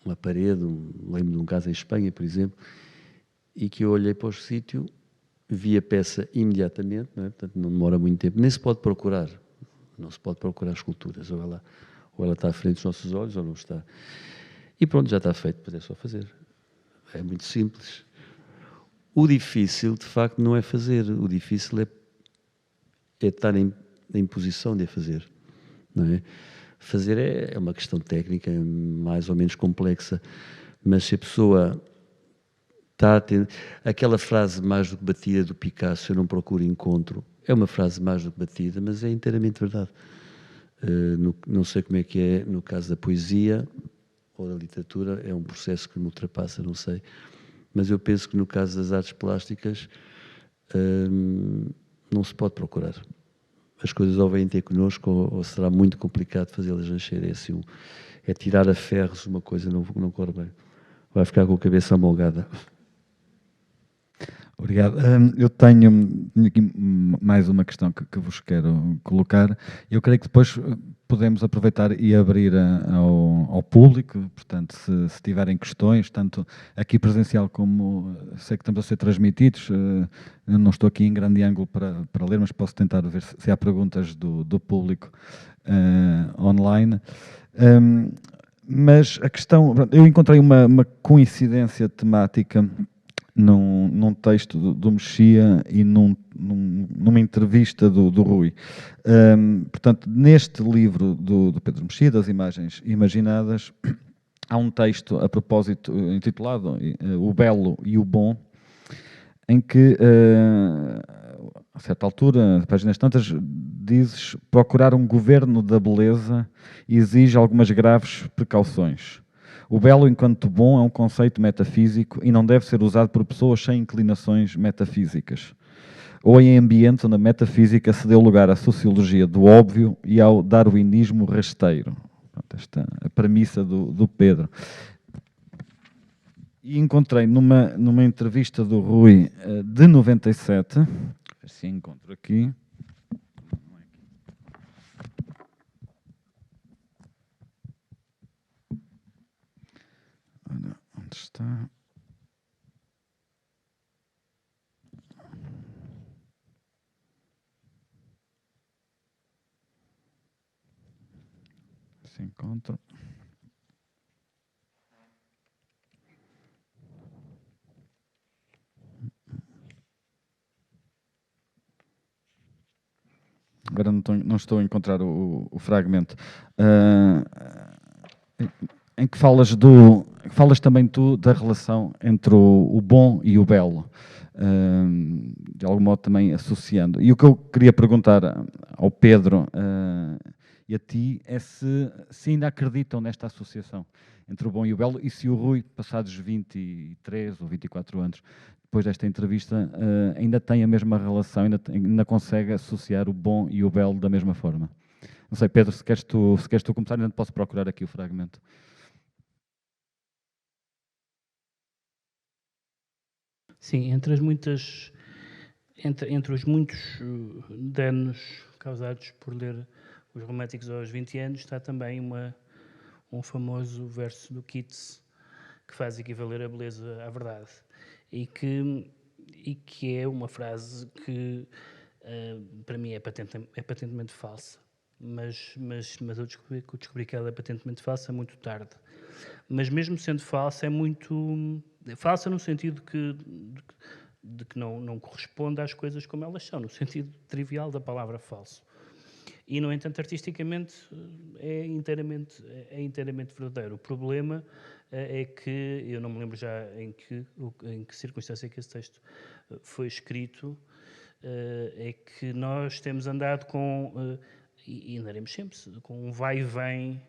uma parede, lembro de um caso em Espanha, por exemplo, e que eu olhei para o sítio, vi a peça imediatamente, não é? Portanto não demora muito tempo, nem se pode procurar, não se pode procurar esculturas, ou ela está à frente dos nossos olhos ou não está. E pronto, já está feito, depois é só fazer. É muito simples. O difícil, de facto, não é fazer, o difícil é estar em posição de a fazer, não é? Fazer é uma questão técnica mais ou menos complexa, mas se a pessoa está a ter... Aquela frase mais do que batida do Picasso, eu não procuro encontro, é uma frase mais do que batida, mas é inteiramente verdade. Não sei como é que é no caso da poesia ou da literatura, é um processo que me ultrapassa, não sei. Mas eu penso que no caso das artes plásticas não se pode procurar. As coisas ou vêm ter connosco ou será muito complicado fazê-las nascer. É tirar a ferros uma coisa não corre bem. vai ficar com a cabeça amolgada. Obrigado. Eu tenho aqui mais uma questão que vos quero colocar. Eu creio que depois podemos aproveitar e abrir ao público, portanto, se tiverem questões, tanto aqui presencial como sei que estamos a ser transmitidos, eu não estou aqui em grande ângulo para ler, mas posso tentar ver se há perguntas do público online. Mas a questão, eu encontrei uma coincidência temática num texto do Mexia e numa entrevista do Rui. Portanto, neste livro do Pedro Mexia, das imagens imaginadas, há um texto a propósito intitulado O Belo e o Bom, em que, a certa altura, páginas tantas, dizes: procurar um governo da beleza exige algumas graves precauções. O belo enquanto bom é um conceito metafísico e não deve ser usado por pessoas sem inclinações metafísicas, ou em ambientes onde a metafísica se deu lugar à sociologia do óbvio e ao darwinismo rasteiro. Pronto, esta é a premissa do Pedro. E encontrei numa entrevista do Rui de 97, se encontro aqui. Olha, onde está? Se encontro. Agora não estou a encontrar o fragmento. Em que falas também tu da relação entre o bom e o belo, de algum modo também associando. E o que eu queria perguntar ao Pedro e a ti é se ainda acreditam nesta associação entre o bom e o belo, e se o Rui, passados 23 ou 24 anos, depois desta entrevista, ainda tem a mesma relação, ainda consegue associar o bom e o belo da mesma forma. Não sei, Pedro, se queres tu começar, ainda posso procurar aqui o fragmento. Sim, entre os muitos danos causados por ler os românticos aos 20 anos, está também um famoso verso do Keats que faz equivaler a beleza à verdade e que é uma frase que para mim é patentemente falsa, mas eu descobri que ela é patentemente falsa muito tarde. Mas mesmo sendo falsa, é muito falsa no sentido de que não corresponde às coisas como elas são, no sentido trivial da palavra falso. E, no entanto, artisticamente é inteiramente verdadeiro. O problema é que, eu não me lembro já em que circunstância é que esse texto foi escrito, é que nós temos andado e andaremos sempre, com um vai e vem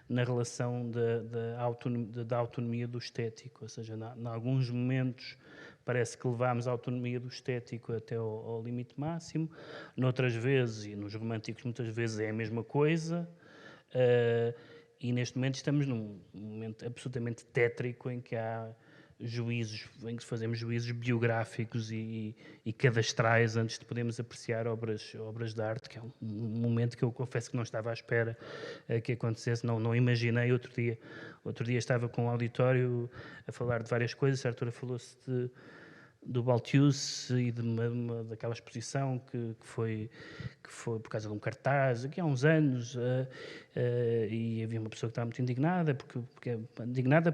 na relação da autonomia do estético, ou seja, em alguns momentos parece que levámos a autonomia do estético até ao limite máximo, noutras vezes, e nos românticos muitas vezes é a mesma coisa, e neste momento estamos num momento absolutamente tétrico em que há em que fazemos juízos biográficos e cadastrais antes de podermos apreciar obras de arte, que é um momento que eu confesso que não estava à espera que acontecesse, não imaginei. Outro dia estava com o auditório a falar de várias coisas, a Artura falou-se do Balthus e daquela exposição que foi por causa de um cartaz aqui há uns anos, e havia uma pessoa que estava muito indignada indignada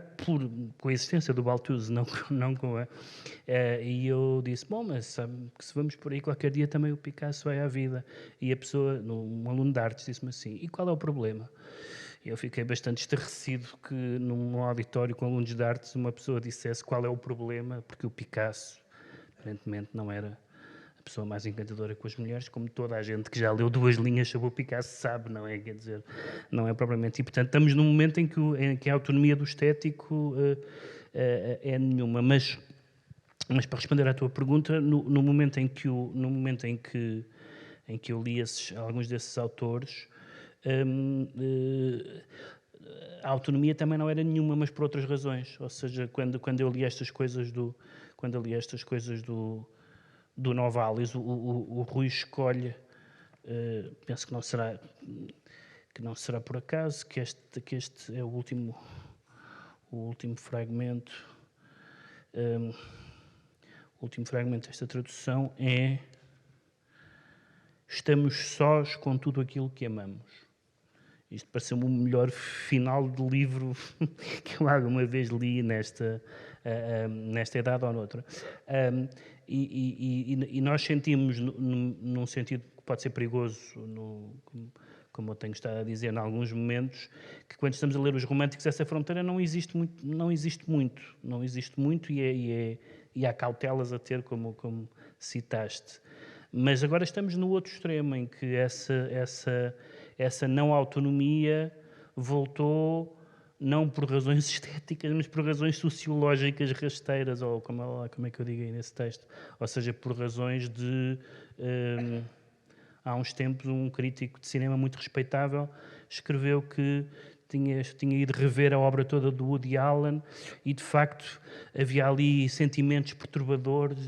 com a existência do Balthus, não com a e eu disse, bom, mas sabe que se vamos por aí qualquer dia também o Picasso vai à vida. E a pessoa, um aluno de artes, disse-me assim, e qual é o problema? Eu fiquei bastante estarrecido que num auditório com alunos de artes uma pessoa dissesse qual é o problema, porque o Picasso aparentemente não era a pessoa mais encantadora com as mulheres, como toda a gente que já leu 2 linhas sobre o Picasso sabe, não é? Quer dizer, não é propriamente. E, portanto, estamos num momento em que a autonomia do estético é nenhuma. Mas para responder à tua pergunta, no momento em que eu li alguns desses autores, a autonomia também não era nenhuma, mas por outras razões. Ou seja, quando eu li estas coisas do Novalis, o Rui escolhe, penso que não será por acaso, que este é o último fragmento. O último fragmento desta tradução é: estamos sós com tudo aquilo que amamos. Isto pareceu-me o melhor final de livro que eu alguma vez li nesta idade ou noutra. E nós sentimos, num sentido que pode ser perigoso, como eu tenho estado a dizer em alguns momentos, que quando estamos a ler os românticos essa fronteira não existe muito e há cautelas a ter, como citaste. Mas agora estamos no outro extremo, em que essa não autonomia voltou não por razões estéticas, mas por razões sociológicas rasteiras, ou como é que eu digo aí nesse texto, ou seja, por razões de... há uns tempos um crítico de cinema muito respeitável escreveu que tinha ido rever a obra toda do Woody Allen e, de facto, havia ali sentimentos perturbadores,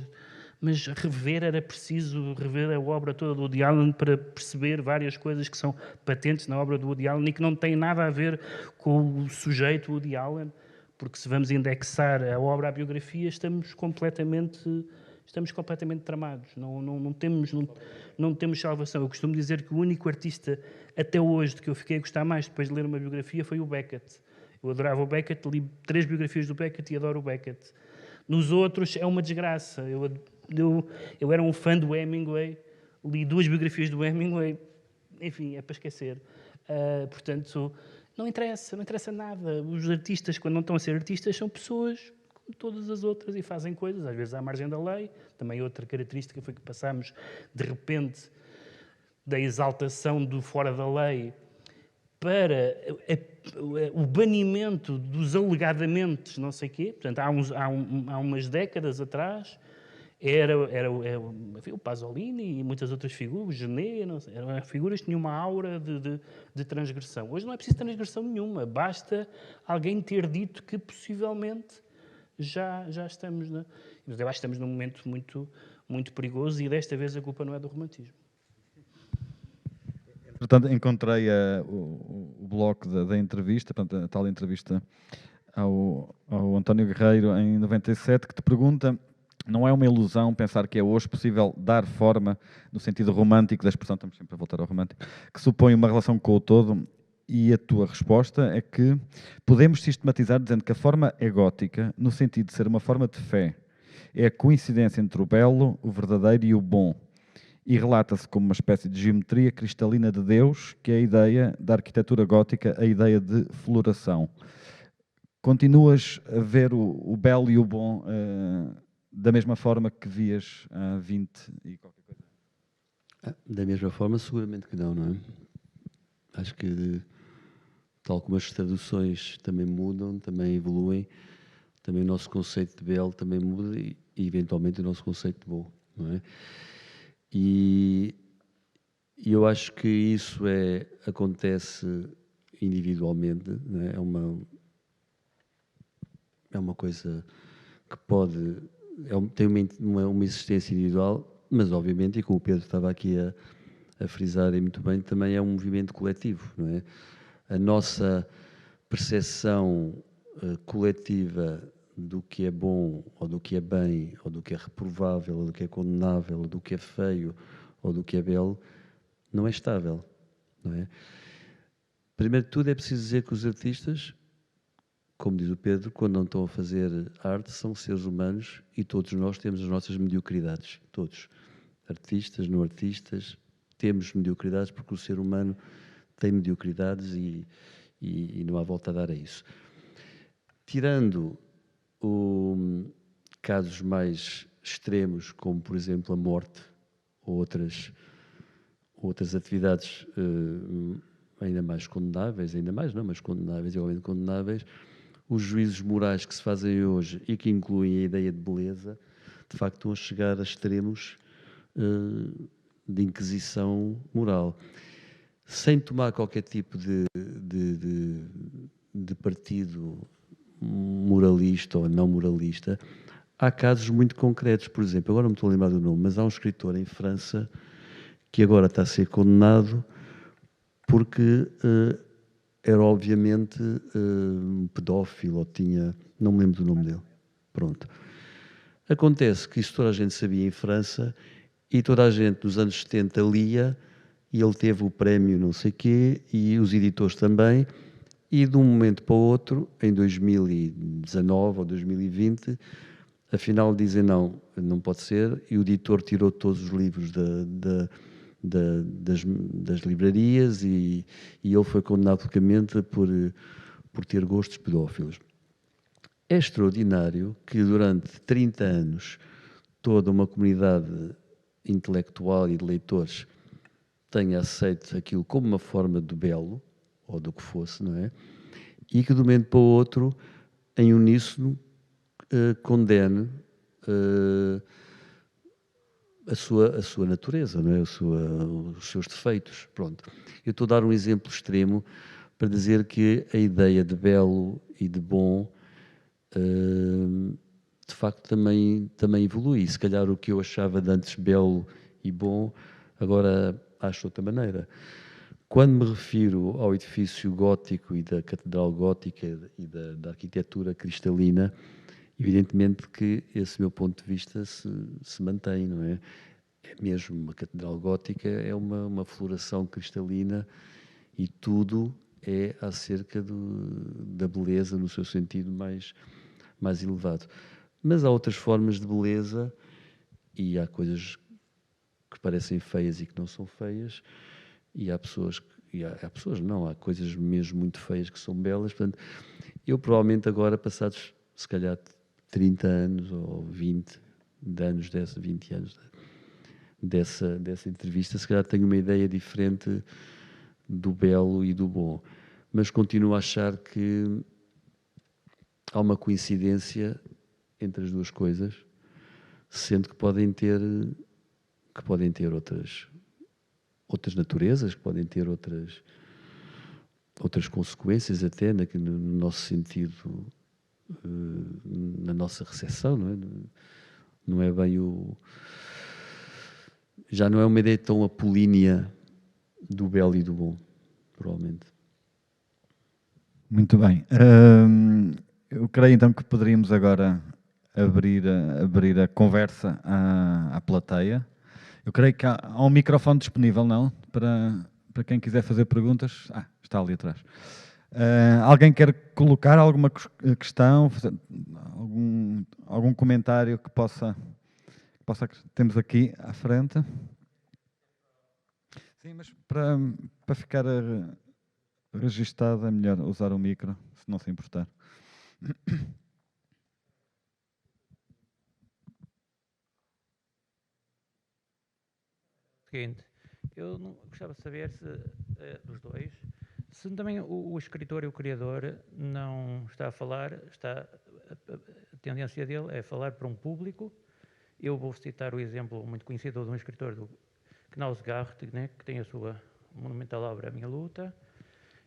mas era preciso rever a obra toda do Woody Allen para perceber várias coisas que são patentes na obra do Woody Allen e que não têm nada a ver com o sujeito Woody Allen, porque se vamos indexar a obra à biografia, estamos completamente tramados, não temos salvação. Eu costumo dizer que o único artista até hoje de que eu fiquei a gostar mais depois de ler uma biografia foi o Beckett. Eu adorava o Beckett, li 3 biografias do Beckett e adoro o Beckett. Nos outros é uma desgraça. Eu era um fã do Hemingway, li 2 biografias do Hemingway, enfim, é para esquecer. Portanto, não interessa nada. Os artistas, quando não estão a ser artistas, são pessoas como todas as outras e fazem coisas, às vezes à margem da lei. Também outra característica foi que passámos, de repente, da exaltação do fora da lei para o banimento dos alegadamente não sei quê. Portanto, há umas décadas atrás, era o Pasolini e muitas outras figuras, o Genet, não sei, eram figuras que tinham uma aura de transgressão. Hoje não é preciso transgressão nenhuma, basta alguém ter dito que possivelmente já estamos... Mas eu acho que estamos num momento muito, muito perigoso e desta vez a culpa não é do romantismo. Portanto, encontrei o bloco da entrevista, portanto, a tal entrevista ao António Guerreiro em 97, que te pergunta: não é uma ilusão pensar que é hoje possível dar forma, no sentido romântico da expressão, estamos sempre a voltar ao romântico, que supõe uma relação com o todo? E a tua resposta é que podemos sistematizar dizendo que a forma é gótica, no sentido de ser uma forma de fé. É a coincidência entre o belo, o verdadeiro e o bom. E relata-se como uma espécie de geometria cristalina de Deus, que é a ideia da arquitetura gótica, a ideia de floração. Continuas a ver o belo e o bom da mesma forma que vias há 20 e qualquer coisa? Da mesma forma, seguramente que não é? Acho que, tal como as traduções também mudam, também evoluem, também o nosso conceito de belo também muda e eventualmente, o nosso conceito de bom, não é? E eu acho que isso acontece individualmente, não é? É uma coisa que pode... tem uma existência individual, mas obviamente, e como o Pedro estava aqui a frisar e muito bem, também é um movimento coletivo, não é? A nossa percepção coletiva do que é bom, ou do que é bem, ou do que é reprovável, ou do que é condenável, ou do que é feio, ou do que é belo, não é estável, não é? Primeiro de tudo é preciso dizer que os artistas, como diz o Pedro, quando não estão a fazer arte, são seres humanos e todos nós temos as nossas mediocridades, todos. Artistas, não artistas, temos mediocridades porque o ser humano tem mediocridades e não há volta a dar a isso. Tirando casos mais extremos, como por exemplo a morte ou outras atividades ainda mais condenáveis, mas condenáveis, igualmente condenáveis, os juízos morais que se fazem hoje e que incluem a ideia de beleza, de facto estão a chegar a extremos de inquisição moral. Sem tomar qualquer tipo de de partido moralista ou não moralista, há casos muito concretos. Por exemplo, agora não me estou a lembrar do nome, mas há um escritor em França que agora está a ser condenado porque era obviamente um pedófilo, ou tinha... não me lembro do nome dele. Pronto. Acontece que isso toda a gente sabia em França e toda a gente nos anos 70 lia, e ele teve o prémio não sei quê, e os editores também, e de um momento para o outro, em 2019 ou 2020, afinal dizem não pode ser, e o editor tirou todos os livros das livrarias e ele foi condenado publicamente por ter gostos pedófilos. É extraordinário que durante 30 anos toda uma comunidade intelectual e de leitores tenha aceito aquilo como uma forma do belo, ou do que fosse, não é? E que de um momento para o outro, em uníssono, condene a sua natureza, não é? Os seus defeitos. Pronto. Eu estou a dar um exemplo extremo para dizer que a ideia de belo e de bom de facto também evolui. Se calhar o que eu achava de antes belo e bom, agora acho de outra maneira. Quando me refiro ao edifício gótico e da catedral gótica e da arquitetura cristalina, evidentemente que esse meu ponto de vista se mantém, não é? É mesmo uma catedral gótica, é uma floração cristalina e tudo é acerca da beleza no seu sentido mais elevado. Mas há outras formas de beleza e há coisas que parecem feias e que não são feias, e há pessoas há coisas mesmo muito feias que são belas. Portanto, eu provavelmente agora, passados se calhar 30 anos ou 20 anos 20 anos dessa entrevista, se calhar tenho uma ideia diferente do belo e do bom, mas continuo a achar que há uma coincidência entre as duas coisas, sendo que podem ter outras naturezas, que podem ter outras consequências até no nosso sentido, na nossa recepção, não é? Não é bem já não é uma ideia tão apolínea do belo e do bom, provavelmente. Muito bem. Eu creio então que poderíamos agora abrir a conversa à plateia. Eu creio que há um microfone disponível, não? Para quem quiser fazer perguntas. Está ali atrás. Alguém quer colocar alguma questão, algum comentário que possa... Temos aqui à frente. Sim, mas para ficar registado é melhor usar o micro, se não se importar. Seguinte, eu gostava de saber se, dos dois, se também o escritor e o criador não está a falar, a tendência dele é falar para um público. Eu vou citar o exemplo muito conhecido de um escritor, do Knausgaard, né, que tem a sua monumental obra A Minha Luta,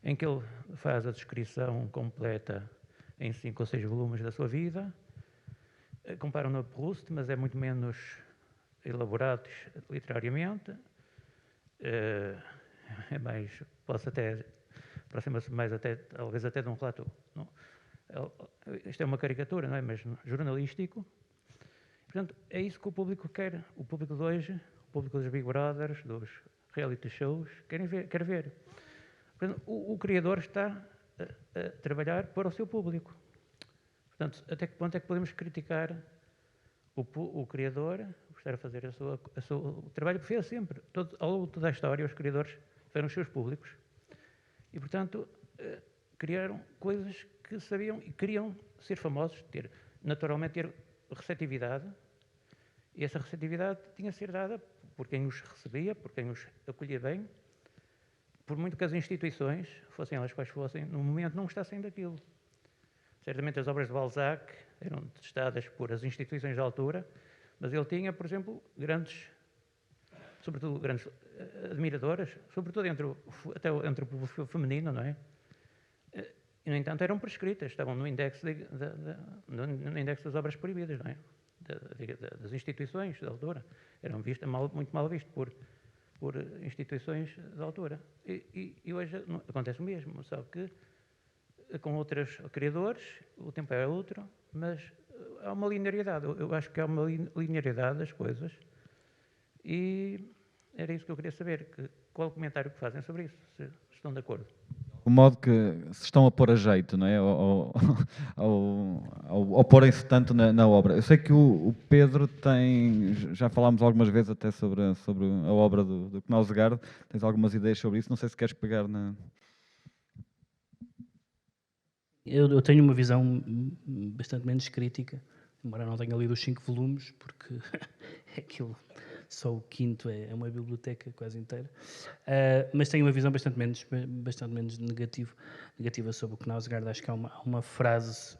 em que ele faz a descrição completa em 5 ou 6 volumes da sua vida. Compara-no a Proust, mas é muito menos elaborados literariamente, é mais, aproxima-se mais até, talvez até de um relato, não? Isto é uma caricatura, não é? Mas jornalístico. Portanto, é isso que o público quer. O público de hoje, o público dos Big Brothers, dos reality shows, quer ver. Portanto, o criador está a trabalhar para o seu público. Portanto, até que ponto é que podemos criticar o criador, estar a fazer o trabalho que fez sempre, ao longo de toda a história, os criadores tiveram os seus públicos e, portanto, criaram coisas que sabiam e queriam ser famosos, naturalmente ter receptividade, e essa receptividade tinha de ser dada por quem os recebia, por quem os acolhia bem, por muito que as instituições, fossem elas quais fossem, no momento não gostassem daquilo. Certamente as obras de Balzac eram testadas por as instituições da altura, mas ele tinha, por exemplo, sobretudo grandes admiradoras, sobretudo até entre o público feminino, não é? no entanto, eram prescritas, estavam no index, no index das obras proibidas, não é? Das instituições da autora. Eram muito mal vistas por instituições da autora. E hoje acontece o mesmo, só que com outros criadores, o tempo é outro, mas há uma linearidade. Eu acho que há uma linearidade das coisas e era isso que eu queria saber. Qual o comentário que fazem sobre isso, se estão de acordo? O modo que se estão a pôr a jeito, não é? Ao porem-se tanto na obra. Eu sei que o Pedro tem, já falámos algumas vezes até sobre a obra do Knausgaard, tens algumas ideias sobre isso, não sei se queres pegar na... Eu tenho uma visão bastante menos crítica, embora não tenha lido os 5 volumes, porque aquilo, só o 5º é uma biblioteca quase inteira, mas tenho uma visão bastante menos negativa sobre o Knausgaard. Acho que há uma frase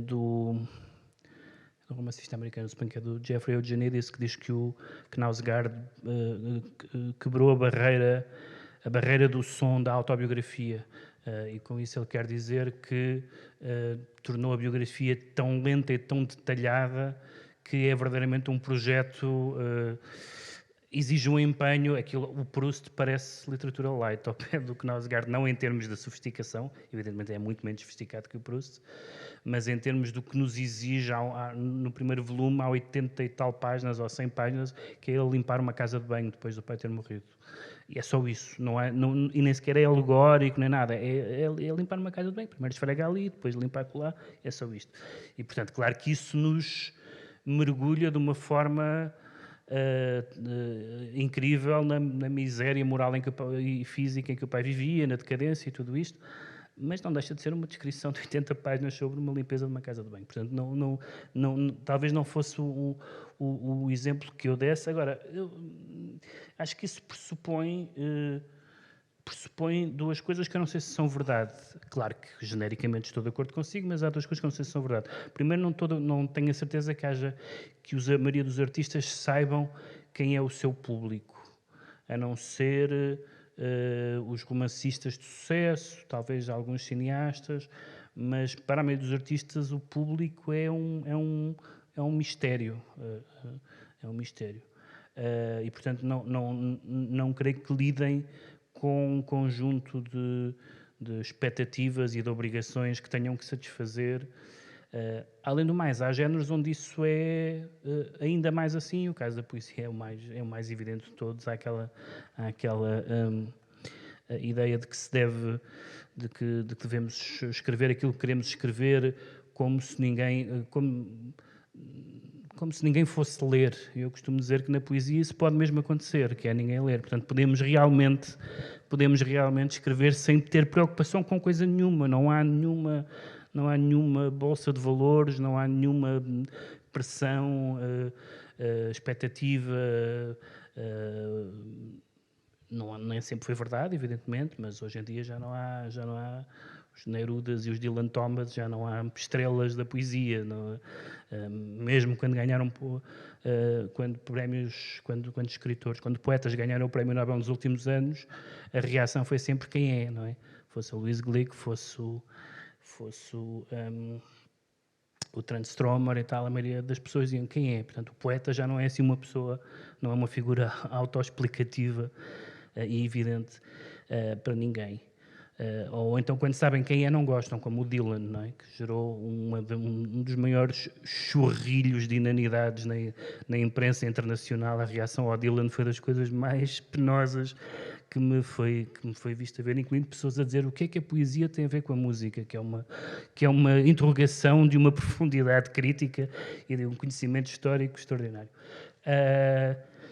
do romancista americano, que é do Jeffrey Eugenides, que diz que o Knausgaard quebrou a barreira do som da autobiografia. E com isso ele quer dizer que tornou a biografia tão lenta e tão detalhada que é verdadeiramente um projeto, exige um empenho. O Proust parece literatura light ao pé do Knausgaard, não em termos de sofisticação, evidentemente é muito menos sofisticado que o Proust, mas em termos do que nos exige no primeiro volume, há 80 e tal páginas ou 100 páginas, que é ele limpar uma casa de banho depois do pai ter morrido. E é só isso, e nem sequer é alegórico, nem nada, é limpar uma casa de banho, primeiro esfregar ali, depois limpar lá, é só isto. E, portanto, claro que isso nos mergulha de uma forma incrível na miséria moral e física em que o pai vivia, na decadência e tudo isto, mas não deixa de ser uma descrição de 80 páginas sobre uma limpeza de uma casa de banho. Portanto, talvez não fosse o exemplo que eu desse. Agora, eu acho que isso pressupõe duas coisas que eu não sei se são verdade. Claro que genericamente estou de acordo consigo, mas há duas coisas que eu não sei se são verdade. Primeiro, não tenho a certeza que a maioria dos artistas saibam quem é o seu público, a não ser os romancistas de sucesso, talvez alguns cineastas, mas para a maioria dos artistas o público é um mistério. É um mistério. E, portanto, não creio que lidem com um conjunto de expectativas e de obrigações que tenham que satisfazer. Além do mais, há géneros onde isso é ainda mais assim. O caso da poesia é o mais evidente de todos. Há aquela ideia de que se deve, de que devemos escrever aquilo que queremos escrever como se ninguém fosse ler. Eu costumo dizer que na poesia isso pode mesmo acontecer, que é ninguém ler. Portanto, podemos realmente escrever sem ter preocupação com coisa nenhuma. Não há nenhuma bolsa de valores, não há nenhuma pressão, expectativa. Nem sempre foi verdade, evidentemente, mas hoje em dia já não há os Nerudas e os Dylan Thomas, já não há estrelas da poesia. Mesmo quando ganharam quando escritores, quando poetas ganharam o Prémio Nobel nos últimos anos, a reação foi sempre quem é, não é? Fosse o Louise Glück, fosse o Trent Stromer e tal, a maioria das pessoas diziam quem é. Portanto, o poeta já não é assim uma pessoa, não é uma figura autoexplicativa e evidente para ninguém. Ou então, quando sabem quem é, não gostam, como o Dylan, não é? Que gerou um dos maiores chorrilhos de inanidades na imprensa internacional. A reação ao Dylan foi das coisas mais penosas que me foi visto a ver, incluindo pessoas a dizer o que é que a poesia tem a ver com a música, que é uma interrogação de uma profundidade crítica e de um conhecimento histórico extraordinário.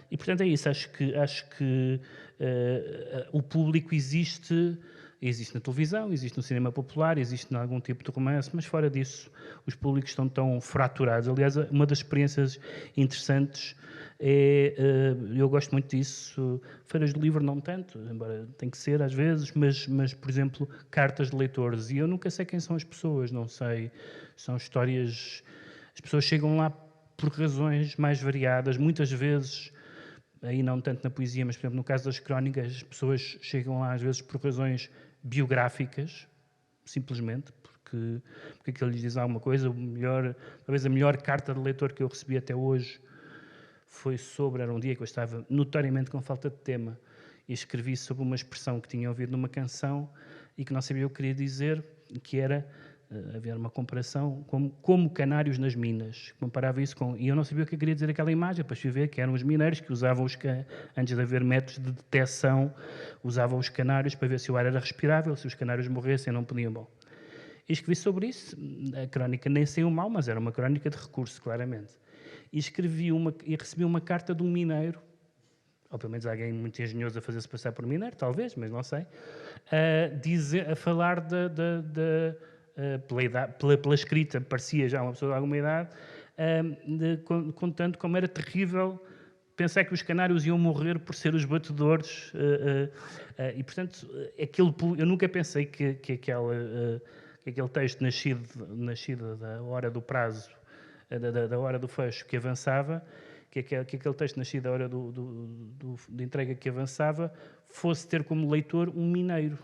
E, portanto, é isso. Acho que o público existe na televisão, existe no cinema popular, existe em algum tipo de romance, mas fora disso os públicos estão tão fraturados. Aliás, uma das experiências interessantes eu gosto muito disso, feiras de livro não tanto, embora tem que ser às vezes, mas por exemplo, cartas de leitores, e eu nunca sei quem são as pessoas, não sei, são histórias, as pessoas chegam lá por razões mais variadas, muitas vezes, aí não tanto na poesia, mas por exemplo no caso das crónicas, as pessoas chegam lá às vezes por razões biográficas, simplesmente, porque aquilo lhes diz alguma coisa. Talvez a melhor carta de leitor que eu recebi até hoje era um dia que eu estava notoriamente com falta de tema e escrevi sobre uma expressão que tinha ouvido numa canção e que não sabia o que queria dizer, que era haver uma comparação como canários nas minas. Comparava isso com... E eu não sabia o que queria dizer aquela imagem, depois fui ver que eram os mineiros que usavam antes de haver métodos de detecção, usavam os canários para ver se o ar era respirável, se os canários morressem não podiam. Bom, e escrevi sobre isso. A crónica nem saiu mal, mas era uma crónica de recurso, claramente. E recebi uma carta de um mineiro, ou pelo menos alguém muito engenhoso a fazer-se passar por mineiro, talvez, mas não sei, a falar pela escrita, parecia já uma pessoa de alguma idade, contando como era terrível pensar que os canários iam morrer por ser os batedores, e portanto, eu nunca pensei que aquele texto nascido da hora do prazo, da hora do fecho que avançava, que aquele texto nascido da hora de entrega que avançava, fosse ter como leitor um mineiro.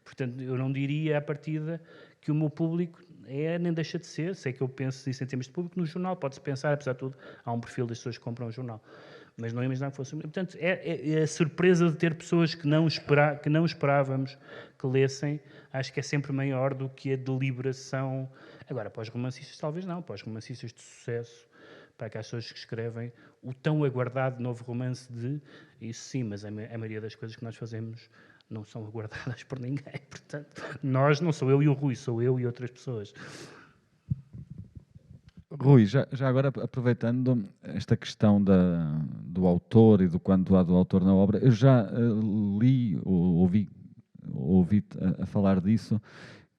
Portanto, eu não diria à partida que o meu público nem deixa de ser, sei que eu penso isso em termos de público, no jornal pode-se pensar, apesar de tudo, há um perfil das pessoas que compram um jornal, mas não imaginava que fosse. Portanto, é a surpresa de ter pessoas que não esperávamos que lessem, acho que é sempre maior do que a deliberação. Agora, para os romancistas talvez não, para os romancistas de sucesso, para aquelas pessoas que escrevem o tão aguardado novo romance isso sim, mas a maioria das coisas que nós fazemos não são aguardadas por ninguém, portanto, não sou eu e o Rui, sou eu e outras pessoas. Rui, já agora aproveitando esta questão do autor e do quanto há do autor na obra, eu já li ou ouvi a falar disso,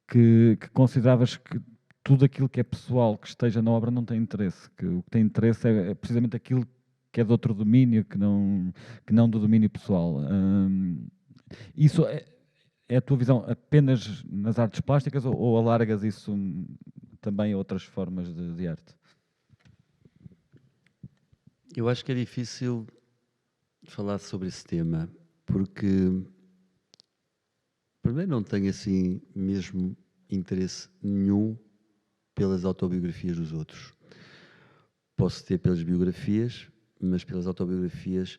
que consideravas que tudo aquilo que é pessoal que esteja na obra não tem interesse, que o que tem interesse é precisamente aquilo que é de outro domínio, que não do domínio pessoal. Isso é a tua visão apenas nas artes plásticas ou alargas isso também a outras formas de arte? Eu acho que é difícil falar sobre esse tema, porque primeiro não tenho assim mesmo interesse nenhum pelas autobiografias dos outros. Posso ter pelas biografias, mas pelas autobiografias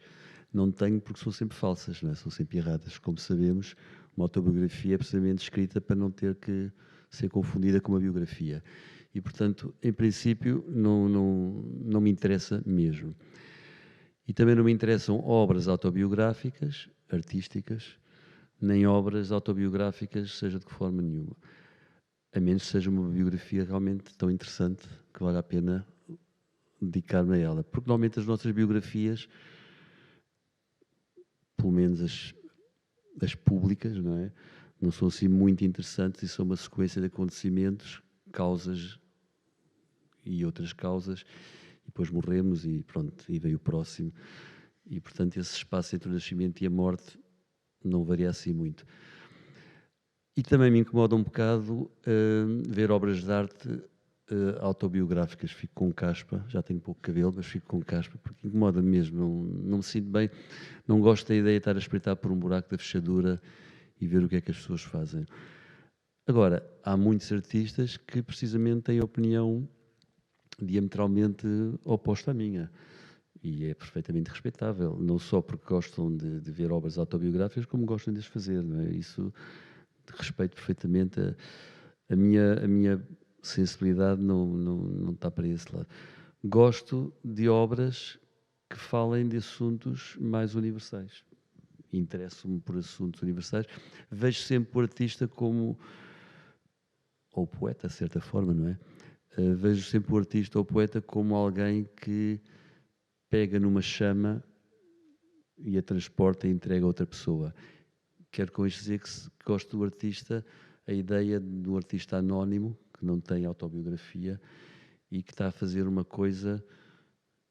não tenho, porque são sempre falsas, não é? São sempre erradas. Como sabemos, uma autobiografia é precisamente escrita para não ter que ser confundida com uma biografia. E, portanto, em princípio, não me interessa mesmo. E também não me interessam obras autobiográficas, artísticas, nem obras autobiográficas, seja de que forma nenhuma. A menos que seja uma biografia realmente tão interessante que vale a pena dedicar-me a ela. Porque, normalmente, as nossas biografias, pelo menos as públicas, não é? Não são assim muito interessantes e são uma sequência de acontecimentos, causas e outras causas, e depois morremos e pronto, e veio o próximo. E, portanto, esse espaço entre o nascimento e a morte não varia assim muito. E também me incomoda um bocado ver obras de arte autobiográficas. Fico com caspa, já tenho pouco cabelo, mas fico com caspa, porque incomoda-me mesmo, não me sinto bem, não gosto da ideia de estar a espreitar por um buraco da fechadura e ver o que é que as pessoas fazem. Agora, há muitos artistas que precisamente têm opinião diametralmente oposta à minha, e é perfeitamente respeitável, não só porque gostam de ver obras autobiográficas, como gostam de as fazer, não é? Isso respeito perfeitamente, a minha sensibilidade não está para esse lado. Gosto de obras que falem de assuntos mais universais. Interesso-me por assuntos universais. Vejo sempre o artista como, ou o poeta, de certa forma, não é? Vejo sempre o artista ou o poeta como alguém que pega numa chama e a transporta e entrega a outra pessoa. Quero com isto dizer que gosto do artista, a ideia do artista anónimo, que não tem autobiografia e que está a fazer uma coisa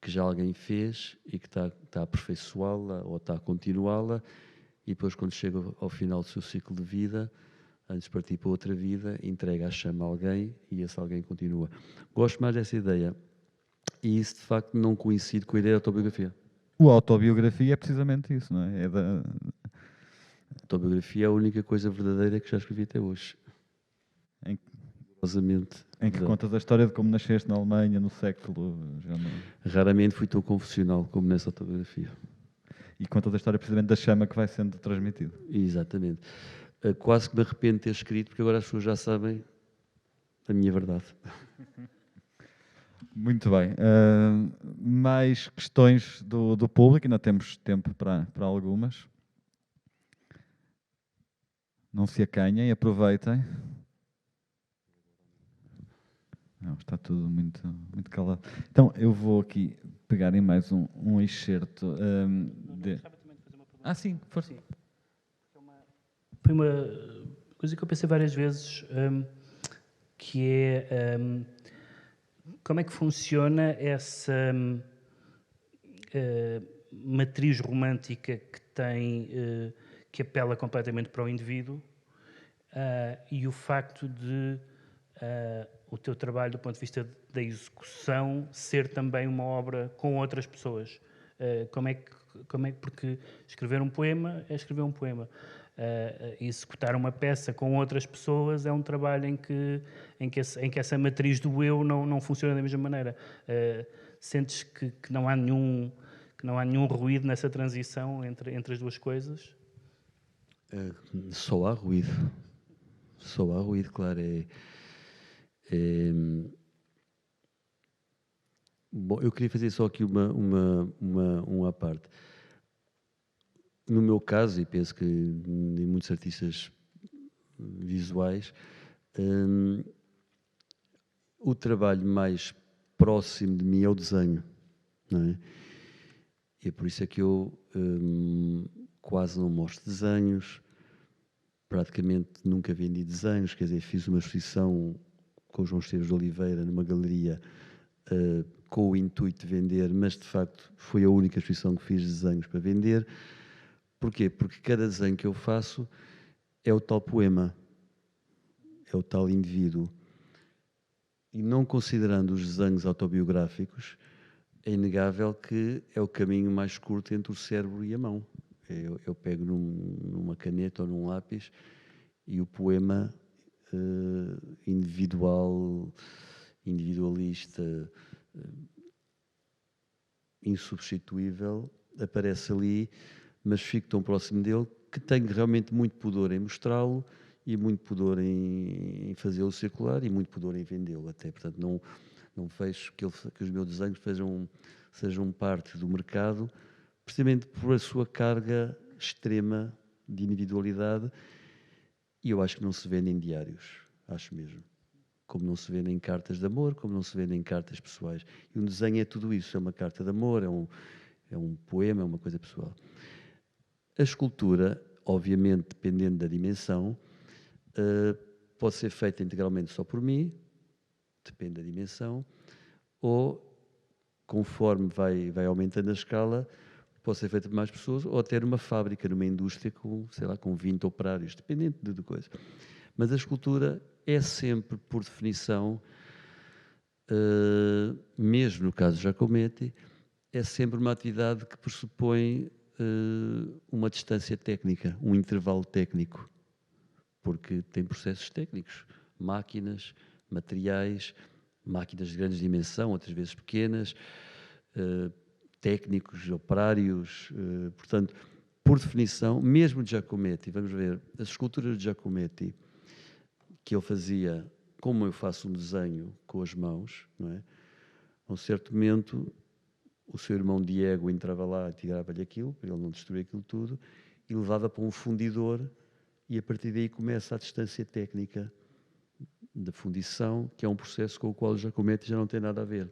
que já alguém fez e que está a aperfeiçoá-la ou está a continuá-la, e depois, quando chega ao final do seu ciclo de vida, antes de partir para outra vida, entrega a chama a alguém e esse alguém continua. Gosto mais dessa ideia. E isso, de facto, não coincide com a ideia da autobiografia. A autobiografia é precisamente isso, não é? A autobiografia é a única coisa verdadeira que já escrevi até hoje. em, Rigorosamente. em que contas a história de como nasceste na Alemanha no século... Já não, Raramente fui tão confessional como nessa autobiografia. e contas a história precisamente da chama que vai sendo transmitida. Exatamente. Quase que me arrependo de ter escrito, porque agora as pessoas já sabem a minha verdade. Muito bem. Mais questões do público, ainda temos tempo para algumas. Não se acanhem, aproveitem. Não, está tudo muito calado. Então, eu vou aqui pegar em mais um excerto. Sim, força. Foi uma coisa que eu pensei várias vezes, que é como é que funciona essa matriz romântica que tem, que apela completamente para o indivíduo, e o facto de o teu trabalho, do ponto de vista da execução, ser também uma obra com outras pessoas. Porque escrever um poema é escrever um poema. Executar uma peça com outras pessoas é um trabalho em que essa matriz do eu não funciona da mesma maneira. Sentes que não há nenhum ruído nessa transição entre as duas coisas? Só há ruído. Só há ruído, claro. Bom, eu queria fazer só aqui uma à parte. No meu caso, e penso que em muitos artistas visuais, o trabalho mais próximo de mim é o desenho, não é? E é por isso é que eu quase não mostro desenhos, praticamente nunca vendi desenhos, quer dizer, fiz uma exposição com o João Esteves de Oliveira numa galeria com o intuito de vender, mas de facto foi a única exposição que fiz de desenhos para vender. Porquê? Porque cada desenho que eu faço é o tal poema, é o tal indivíduo. E não considerando os desenhos autobiográficos, é inegável que é o caminho mais curto entre o cérebro e a mão. Eu pego numa caneta ou num lápis e o poema individualista, insubstituível, aparece ali, mas fico tão próximo dele que tenho realmente muito pudor em mostrá-lo e muito pudor em fazê-lo circular e muito pudor em vendê-lo até. Portanto, não vejo que os meus desenhos sejam parte do mercado, precisamente por a sua carga extrema de individualidade, e eu acho que não se vê em diários, acho mesmo. Como não se vê em cartas de amor, como não se vê em cartas pessoais. E um desenho é tudo isso, é uma carta de amor, é um poema, é uma coisa pessoal. A escultura, obviamente, dependendo da dimensão, pode ser feita integralmente só por mim, depende da dimensão, ou, conforme vai aumentando a escala, pode ser feita por mais pessoas, ou até numa fábrica, numa indústria com 20 operários, dependente de coisa. Mas a escultura é sempre, por definição, mesmo no caso de Giacometti, é sempre uma atividade que pressupõe uma distância técnica, um intervalo técnico, porque tem processos técnicos, máquinas, materiais, máquinas de grande dimensão, outras vezes pequenas, técnicos, operários, portanto, por definição, mesmo de Giacometti, vamos ver, as esculturas de Giacometti, que ele fazia, como eu faço um desenho com as mãos, não é? A um certo momento, o seu irmão Diego entrava lá e tirava-lhe aquilo, para ele não destruir aquilo tudo, e levava para um fundidor, e a partir daí começa a distância técnica da fundição, que é um processo com o qual o Giacometti já não tem nada a ver.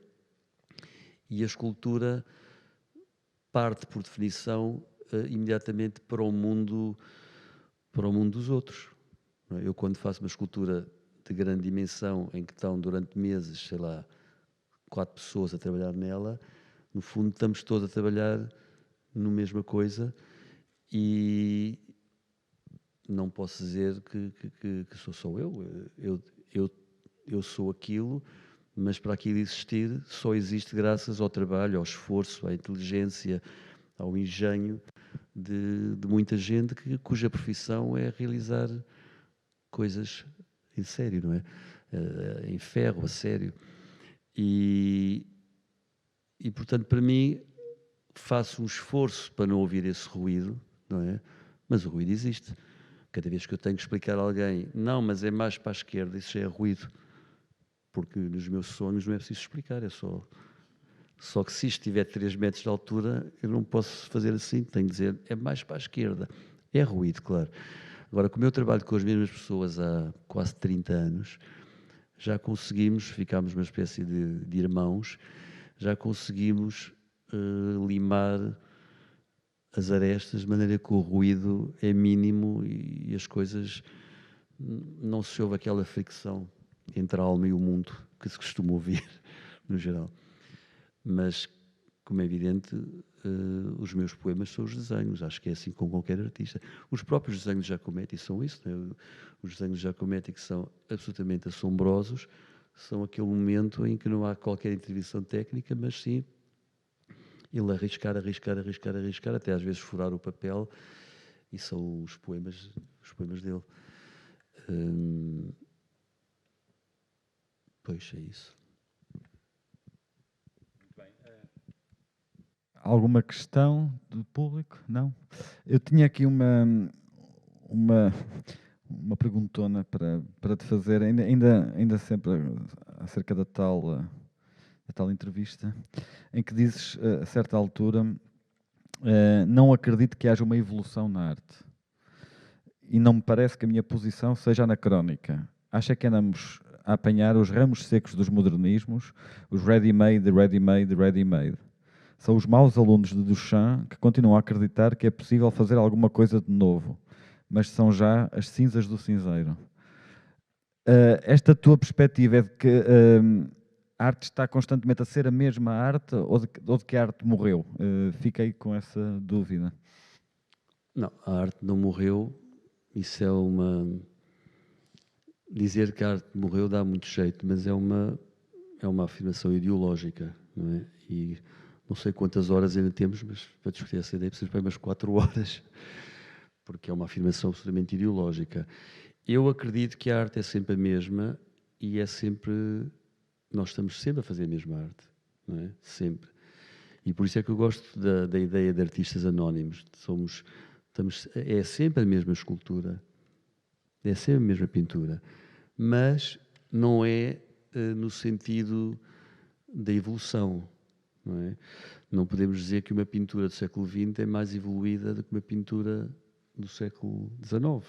E a escultura parte, por definição, imediatamente para o mundo dos outros. Eu, quando faço uma escultura de grande dimensão, em que estão durante meses, sei lá, 4 pessoas a trabalhar nela, no fundo estamos todos a trabalhar na mesma coisa, e não posso dizer que sou só eu sou aquilo, mas para aquilo existir só existe graças ao trabalho, ao esforço, à inteligência, ao engenho de muita gente cuja profissão é realizar coisas em sério, não é? Em ferro, a sério. E, portanto, para mim, faço um esforço para não ouvir esse ruído, não é? Mas o ruído existe. Cada vez que eu tenho que explicar a alguém, não, mas é mais para a esquerda, isso já é ruído. Porque nos meus sonhos não é preciso explicar, é só... Só que se isto tiver 3 metros de altura, eu não posso fazer assim, tenho que dizer, é mais para a esquerda. É ruído, claro. Agora, como eu trabalho com as mesmas pessoas há quase 30 anos, já conseguimos, ficámos uma espécie de irmãos, já conseguimos limar as arestas de maneira que o ruído é mínimo e as coisas, não se ouve aquela fricção entre a alma e o mundo que se costuma ouvir, no geral. Mas, como é evidente, os meus poemas são os desenhos, acho que é assim com qualquer artista. Os próprios desenhos de Giacometti são isso, né? Os desenhos de Giacometti, que são absolutamente assombrosos, são aquele momento em que não há qualquer intervenção técnica, mas sim ele arriscar, até às vezes furar o papel, e são os poemas dele. Pois é isso. Alguma questão do público? Não? Eu tinha aqui uma perguntona para te fazer, ainda sempre acerca da tal entrevista, em que dizes, a certa altura, não acredito que haja uma evolução na arte. E não me parece que a minha posição seja anacrónica. Acha que andamos a apanhar os ramos secos dos modernismos, os ready-made. São os maus alunos de Duchamp que continuam a acreditar que é possível fazer alguma coisa de novo, mas são já as cinzas do cinzeiro. Esta tua perspectiva é de que a arte está constantemente a ser a mesma arte ou de que a arte morreu? Fiquei com essa dúvida. Não, a arte não morreu. Isso é uma... Dizer que a arte morreu dá muito jeito, mas é uma afirmação ideológica, não é? E não sei quantas horas ainda temos, mas para discutir essa ideia precisamos para umas 4 horas, porque é uma afirmação absolutamente ideológica. Eu acredito que a arte é sempre a mesma e é sempre... Nós estamos sempre a fazer a mesma arte, não é? Sempre. E por isso é que eu gosto da ideia de artistas anónimos. É sempre a mesma escultura, é sempre a mesma pintura, mas não é no sentido da evolução, não é? Não podemos dizer que uma pintura do século XX é mais evoluída do que uma pintura do século XIX,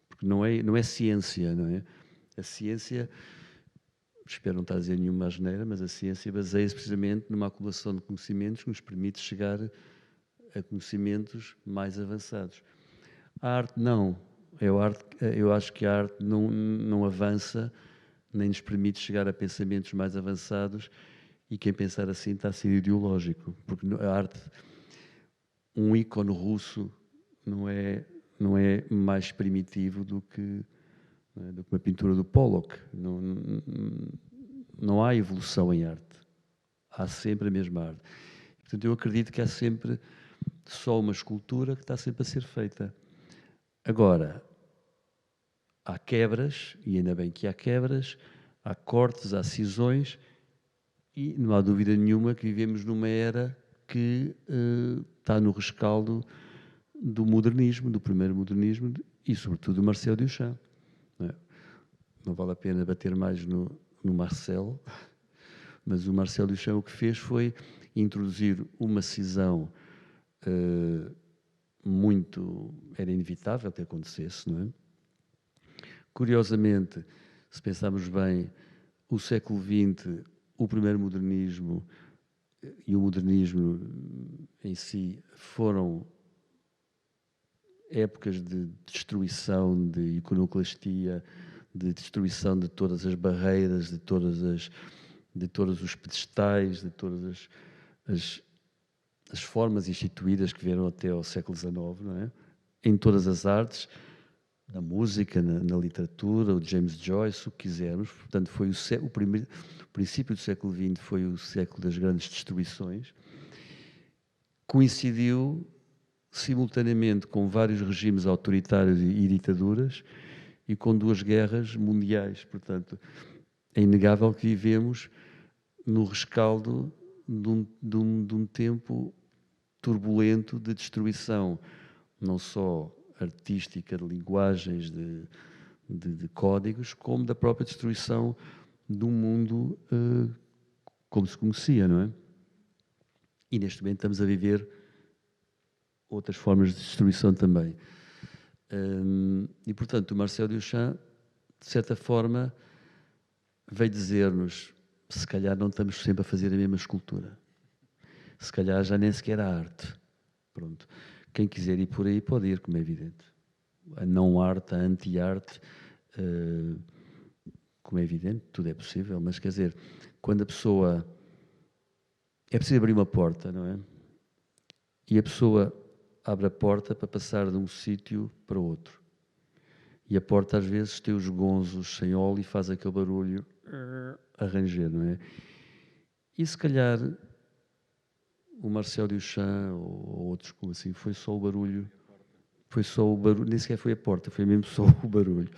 porque não é ciência, não é? A ciência, espero não estar a dizer nenhuma asneira, mas a ciência baseia-se precisamente numa acumulação de conhecimentos que nos permite chegar a conhecimentos mais avançados. A arte não. Eu acho que a arte não avança, nem nos permite chegar a pensamentos mais avançados, e quem pensar assim está a ser ideológico, porque a arte, um ícone russo não é mais primitivo do que uma pintura do Pollock. Não há evolução em arte. Há sempre a mesma arte. Portanto, eu acredito que há sempre só uma escultura que está sempre a ser feita. Agora, há quebras, e ainda bem que há quebras, há cortes, há cisões, e não há dúvida nenhuma que vivemos numa era que está no rescaldo do modernismo, do primeiro modernismo, e sobretudo do Marcel Duchamp. Não vale a pena bater mais no Marcel, mas o Marcel Duchamp o que fez foi introduzir uma cisão era inevitável que acontecesse, não é? Curiosamente, se pensarmos bem, o século XX, o primeiro modernismo e o modernismo em si foram épocas de destruição, de iconoclastia, de destruição de todas as barreiras, de todos os pedestais, de todas as formas instituídas que vieram até ao século XIX, não é? Em todas as artes, na música, na literatura, o James Joyce, o que quisermos. Portanto, foi o princípio do século XX foi o século das grandes destruições. Coincidiu simultaneamente com vários regimes autoritários e ditaduras, e com 2 guerras mundiais. Portanto, é inegável que vivemos no rescaldo de um tempo turbulento de destruição, não só artística, de linguagens, de códigos, como da própria destruição do mundo como se conhecia, não é? E neste momento estamos a viver outras formas de destruição também. E, portanto, o Marcel Duchamp, de certa forma, veio dizer-nos, se calhar não estamos sempre a fazer a mesma escultura. Se calhar já nem sequer a arte. Pronto. Quem quiser ir por aí pode ir, como é evidente. A não-arte, a anti-arte, como é evidente, tudo é possível, mas quer dizer, quando a pessoa... É preciso abrir uma porta, não é? E a pessoa abre a porta para passar de um sítio para outro. E a porta às vezes tem os gonzos sem óleo e faz aquele barulho a ranger, não é? E se calhar o Marcel Duchamp ou outros como assim, foi só o barulho, nem sequer foi a porta, foi mesmo só o barulho.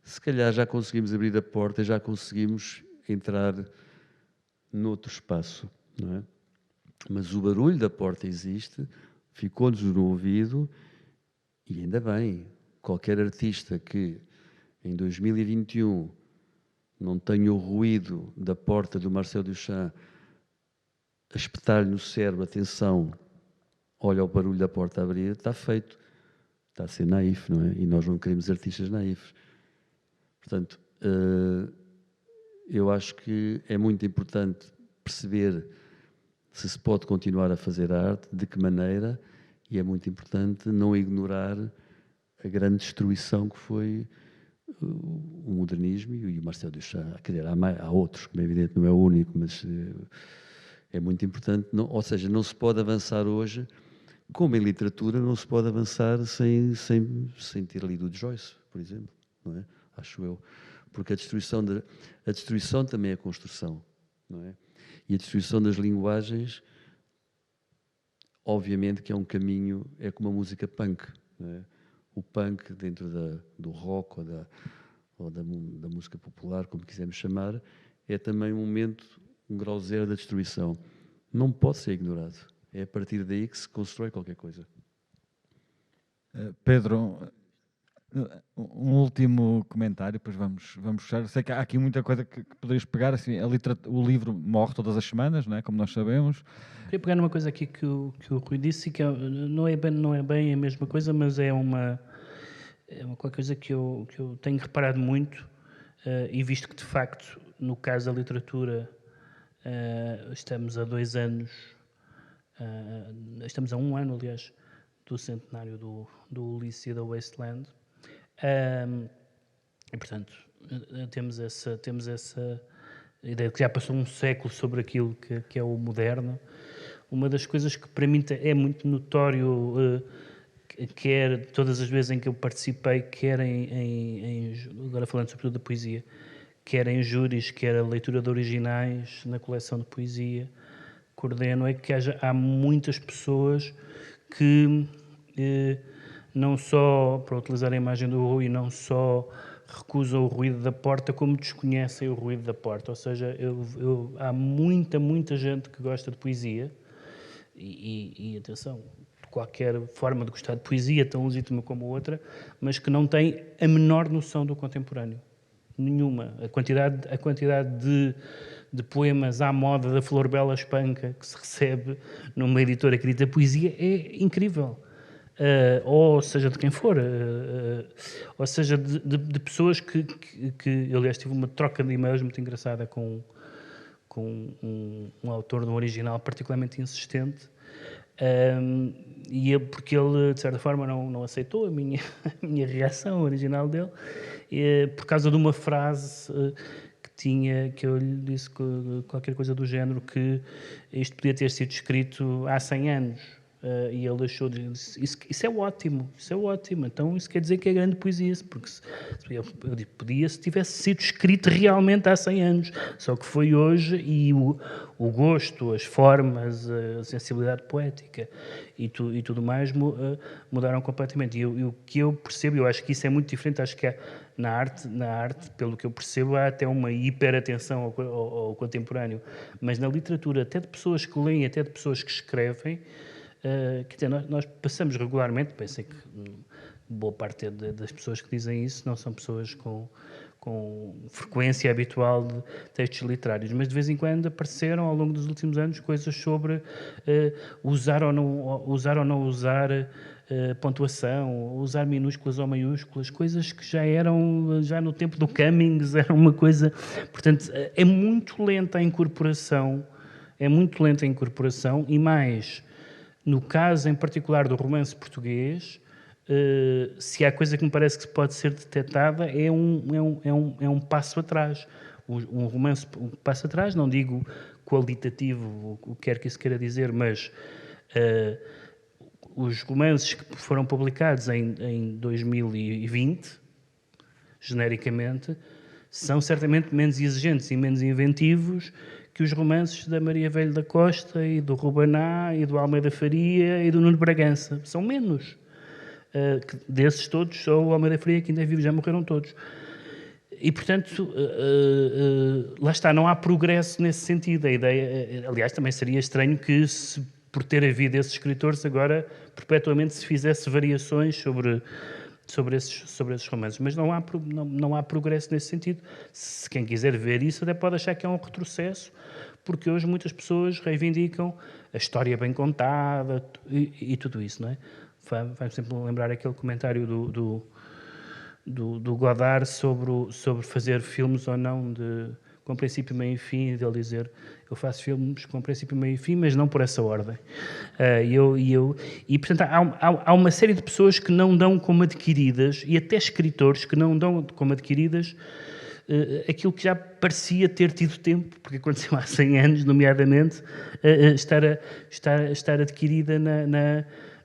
Se calhar já conseguimos abrir a porta, já conseguimos entrar noutro espaço, não é? Mas o barulho da porta existe, ficou-nos no ouvido e ainda bem, qualquer artista que em 2021 não tenha o ruído da porta do Marcel Duchamp a espetar-lhe no cérebro, atenção, olha o barulho da porta a abrir, está feito. Está a ser naif, não é? E nós não queremos artistas naifes. Portanto, eu acho que é muito importante perceber se se pode continuar a fazer arte, de que maneira, e é muito importante não ignorar a grande destruição que foi o modernismo e o Marcel Duchamp. Quer dizer, há outros, como é evidente, não é o único, mas é muito importante. Não, ou seja, não se pode avançar hoje, como em literatura, não se pode avançar sem ter lido o Joyce, por exemplo, não é? Acho eu. Porque a destruição também é construção, não é? E a destruição das linguagens, obviamente que é um caminho, é como a música punk, não é? O punk dentro do rock ou da música popular, como quisermos chamar, é também um momento, um grau zero da destruição. Não pode ser ignorado. É a partir daí que se constrói qualquer coisa. Pedro, um último comentário, depois vamos fechar. Sei que há aqui muita coisa que poderias pegar. Assim, o livro morre todas as semanas, não é? Como nós sabemos. Queria pegar numa coisa aqui que o Rui disse, que não é bem a mesma coisa, mas é uma qualquer coisa que eu tenho reparado muito, e visto que, de facto, no caso da literatura, estamos a 2 anos, estamos a 1 ano, aliás, do centenário do Ulisses e da Wasteland, e, portanto, temos essa ideia de que já passou um século sobre aquilo que é o moderno. Uma das coisas que para mim é muito notório, quer todas as vezes em que eu participei, quer agora falando sobretudo da poesia, quer em júris, quer a leitura de originais na coleção de poesia, coordeno, é que há muitas pessoas que não só, para utilizar a imagem do Rui, não só recusam o ruído da porta, como desconhecem o ruído da porta. Ou seja, há muita gente que gosta de poesia e atenção, qualquer forma de gostar de poesia, tão legítima como outra, mas que não tem a menor noção do contemporâneo. Nenhuma. A quantidade de poemas à moda da Flor Bela Espanca que se recebe numa editora que edita poesia é incrível. Ou seja, de quem for. Ou seja, de pessoas que eu, aliás, tive uma troca de e-mails muito engraçada com um autor de um original particularmente insistente, porque ele, de certa forma, não aceitou a minha reação original dele, por causa de uma frase que eu lhe disse qualquer coisa do género, que isto podia ter sido escrito há 100 anos. E ele achou, isso é ótimo, então isso quer dizer que é grande poesia, porque eu podia se tivesse sido escrito realmente há 100 anos, só que foi hoje, e o gosto, as formas, a sensibilidade poética e tudo mais mudaram completamente. E o que eu percebo, eu acho que isso é muito diferente, acho que na arte, pelo que eu percebo, há até uma hiperatenção ao contemporâneo, mas na literatura, até de pessoas que leem, até de pessoas que escrevem, quer dizer, nós passamos regularmente, pensei que boa parte das pessoas que dizem isso não são pessoas com frequência habitual de textos literários, mas de vez em quando apareceram ao longo dos últimos anos coisas sobre usar ou não usar pontuação, usar minúsculas ou maiúsculas, coisas que já no tempo do Cummings, era uma coisa... Portanto, é muito lenta a incorporação, e mais... No caso em particular do romance português, se há coisa que me parece que pode ser detectada, é um passo atrás. Um romance um passo atrás, não digo qualitativo, o que quer que isso queira dizer, mas os romances que foram publicados em 2020, genericamente, são certamente menos exigentes e menos inventivos que os romances da Maria Velho da Costa e do Rubaná e do Almeida Faria e do Nuno Bragança. São menos. Desses todos, só o Almeida Faria que ainda é vivo, já morreram todos. E, portanto, lá está, não há progresso nesse sentido. A ideia, aliás, também seria estranho que, por ter havido esses escritores, agora, perpetuamente se fizesse variações sobre esses romances, mas não há progresso nesse sentido. Se quem quiser ver isso até pode achar que é um retrocesso, porque hoje muitas pessoas reivindicam a história bem contada e tudo isso, não é? Vai-me sempre lembrar aquele comentário do Godard sobre fazer filmes ou não com princípio, meio e fim, dele dizer: eu faço filmes com princípio, meio e fim, mas não por essa ordem. E portanto, há uma série de pessoas que não dão como adquiridas, e até escritores que não dão como adquiridas aquilo que já parecia ter tido tempo, porque aconteceu há 100 anos, nomeadamente, estar adquirida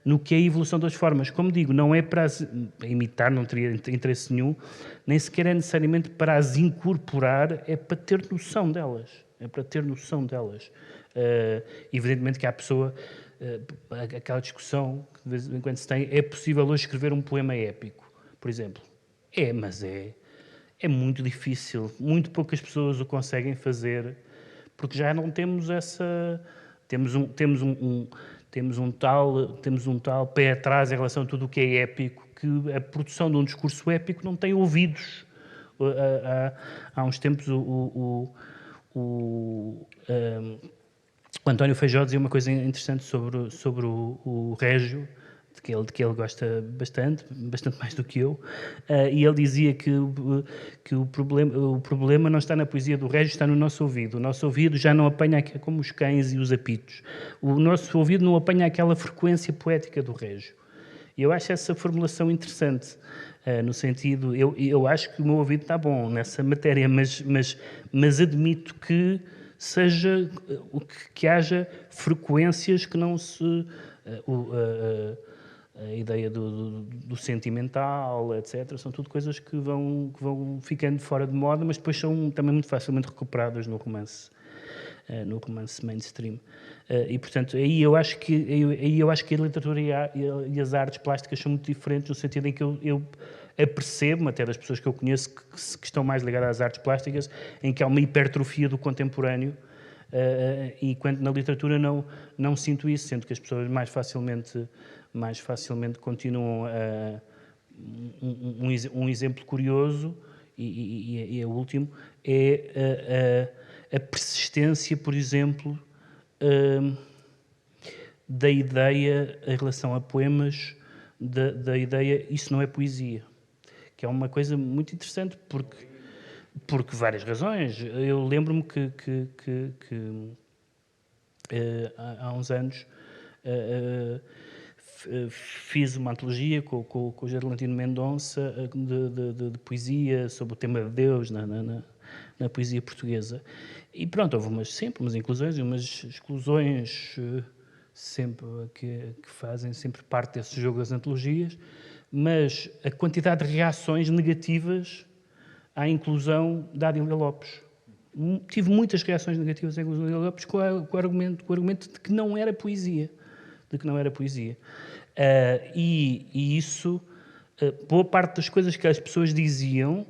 no que é a evolução das formas. Como digo, não é para imitar, não teria interesse nenhum, nem sequer é necessariamente para as incorporar, é para ter noção delas. Evidentemente que há pessoa, aquela discussão que de vez em quando se tem, é possível hoje escrever um poema épico, por exemplo. Mas é muito difícil, muito poucas pessoas o conseguem fazer, porque já não temos essa... Temos um tal pé atrás em relação a tudo o que é épico, que a produção de um discurso épico não tem ouvidos. Há uns tempos o António Feijó dizia uma coisa interessante sobre o Régio, de que ele gosta bastante mais do que eu, e ele dizia que o problema não está na poesia do Régio, está no nosso ouvido. O nosso ouvido já não apanha, como os cães e os apitos, o nosso ouvido não apanha aquela frequência poética do Régio. E eu acho essa formulação interessante, no sentido, eu acho que o meu ouvido está bom nessa matéria, mas admito que haja frequências que não se... a ideia do sentimental, etc., são tudo coisas que vão ficando fora de moda, mas depois são também muito facilmente recuperadas no romance mainstream. E, portanto, aí eu acho que a literatura e as artes plásticas são muito diferentes, no sentido em que eu apercebo, até das pessoas que eu conheço que estão mais ligadas às artes plásticas, em que há uma hipertrofia do contemporâneo, e quando na literatura não sinto isso, sinto que as pessoas mais facilmente continuam a... Um exemplo curioso, e é o último, é a persistência, por exemplo, da ideia em relação a poemas, da ideia isso não é poesia, que é uma coisa muito interessante, porque várias razões. Eu lembro-me que há uns anos fiz uma antologia com o Geraldino Mendonça de poesia sobre o tema de Deus na poesia portuguesa. E pronto, houve sempre umas inclusões e umas exclusões sempre que fazem sempre parte desse jogo das antologias, mas a quantidade de reações negativas à inclusão da Adília Lopes. Tive muitas reações negativas à inclusão da Adília Lopes com o argumento de que não era poesia. E isso, boa parte das coisas que as pessoas diziam,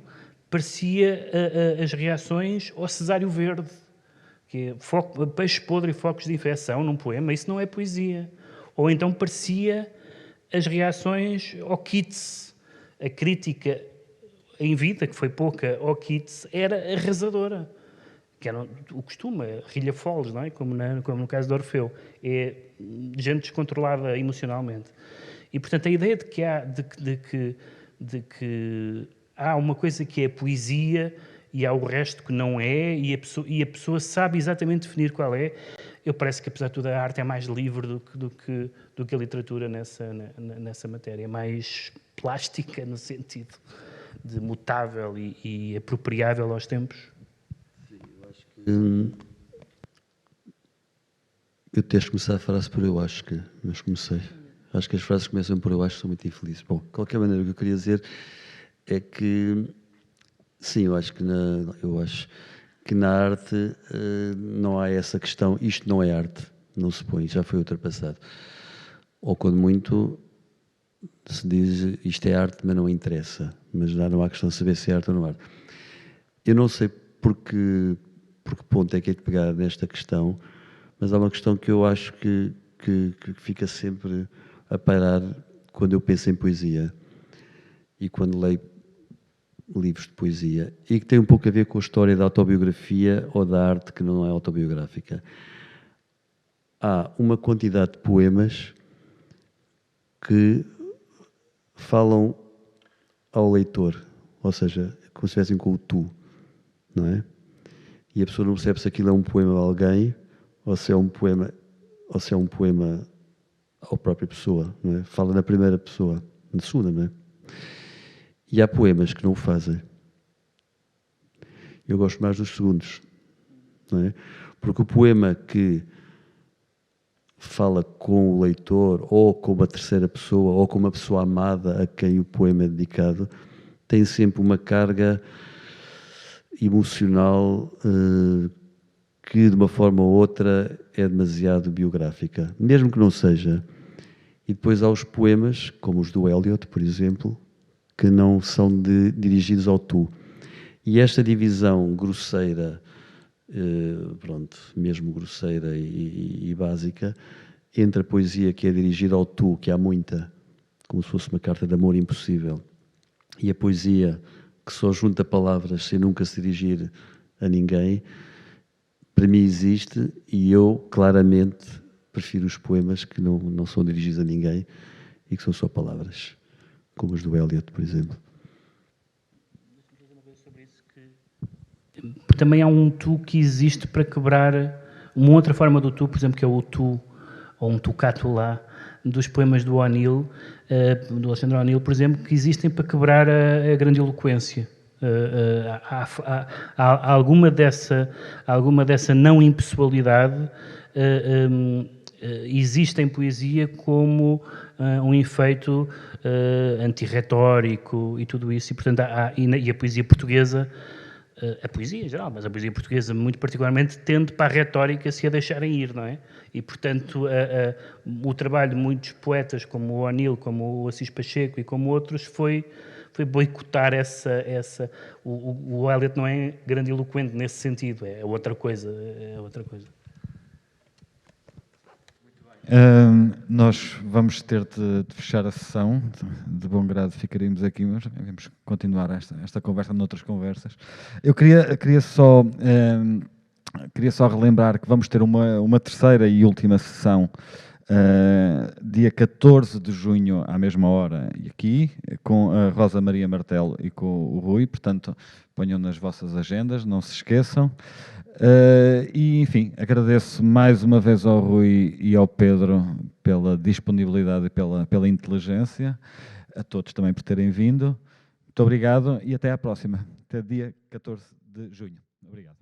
parecia as reações ao Cesário Verde, que é peixe podre e focos de infecção num poema, isso não é poesia. Ou então parecia as reações ao Keats, a crítica em vida, que foi pouca, ao Keats, era arrasadora. Que era o costume, rilha foles, não é? Como no caso de Orfeu. É gente descontrolada emocionalmente. E, portanto, a ideia de que há uma coisa que é poesia e há o resto que não é, e a pessoa sabe exatamente definir qual é, eu parece que, apesar de tudo, a arte é mais livre do que a literatura nessa matéria. É mais plástica, no sentido de mutável e apropriável aos tempos. Eu tens de começar a frase por eu acho que, mas comecei. Acho que as frases que começam por eu acho que são muito infelizes. Bom, de qualquer maneira, o que eu queria dizer é que, sim, eu acho que na arte não há essa questão, isto não é arte, não se põe, já foi ultrapassado. Ou quando muito se diz isto é arte, mas não interessa. Mas já não há questão de saber se é arte ou não é arte. Eu não sei por que ponto é que é de pegar nesta questão, mas há uma questão que eu acho que fica sempre a pairar quando eu penso em poesia e quando leio livros de poesia, e que tem um pouco a ver com a história da autobiografia ou da arte que não é autobiográfica. Há uma quantidade de poemas que falam ao leitor, ou seja, como se estivessem com o tu, não é? E a pessoa não percebe se aquilo é um poema a alguém ou se é um poema à própria pessoa, não é? Fala na primeira pessoa, na segunda, não é? E há poemas que não o fazem. Eu gosto mais dos segundos, não é? Porque o poema que fala com o leitor ou com uma terceira pessoa ou com uma pessoa amada a quem o poema é dedicado tem sempre uma carga emocional que de uma forma ou outra é demasiado biográfica, mesmo que não seja. E depois há os poemas, como os do Eliot, por exemplo, que não são dirigidos ao tu. E esta divisão grosseira, mesmo grosseira e básica, entre a poesia que é dirigida ao tu, que há muita, como se fosse uma carta de amor impossível, e a poesia que só junta palavras sem nunca se dirigir a ninguém, para mim existe, e eu claramente prefiro os poemas que não são dirigidos a ninguém e que são só palavras, como os do Eliot, por exemplo. Também há um tu que existe para quebrar uma outra forma do tu, por exemplo, que é o tu, ou um tucato lá, dos poemas do O'Neill, do Alexandre O'Neill, por exemplo, que existem para quebrar a grandiloquência. Há alguma dessa não impessoalidade existe em poesia como um efeito antirretórico e tudo isso, e portanto e a poesia portuguesa, a poesia em geral, mas a poesia portuguesa muito particularmente tende para a retórica se a deixarem ir, não é? E portanto o trabalho de muitos poetas como o O'Neill, como o Assis Pacheco e como outros foi boicotar o Eliot não é grandiloquente nesse sentido, é outra coisa. Nós vamos ter de fechar a sessão, de bom grado ficaríamos aqui, mas vamos continuar esta conversa noutras conversas. Eu queria só relembrar que vamos ter uma terceira e última sessão dia 14 de junho à mesma hora e aqui, com a Rosa Maria Martelo e com o Rui, portanto ponham nas vossas agendas, não se esqueçam. E enfim, agradeço mais uma vez ao Rui e ao Pedro pela disponibilidade e pela inteligência, a todos também por terem vindo. Muito obrigado e até à próxima, até dia 14 de junho. Obrigado.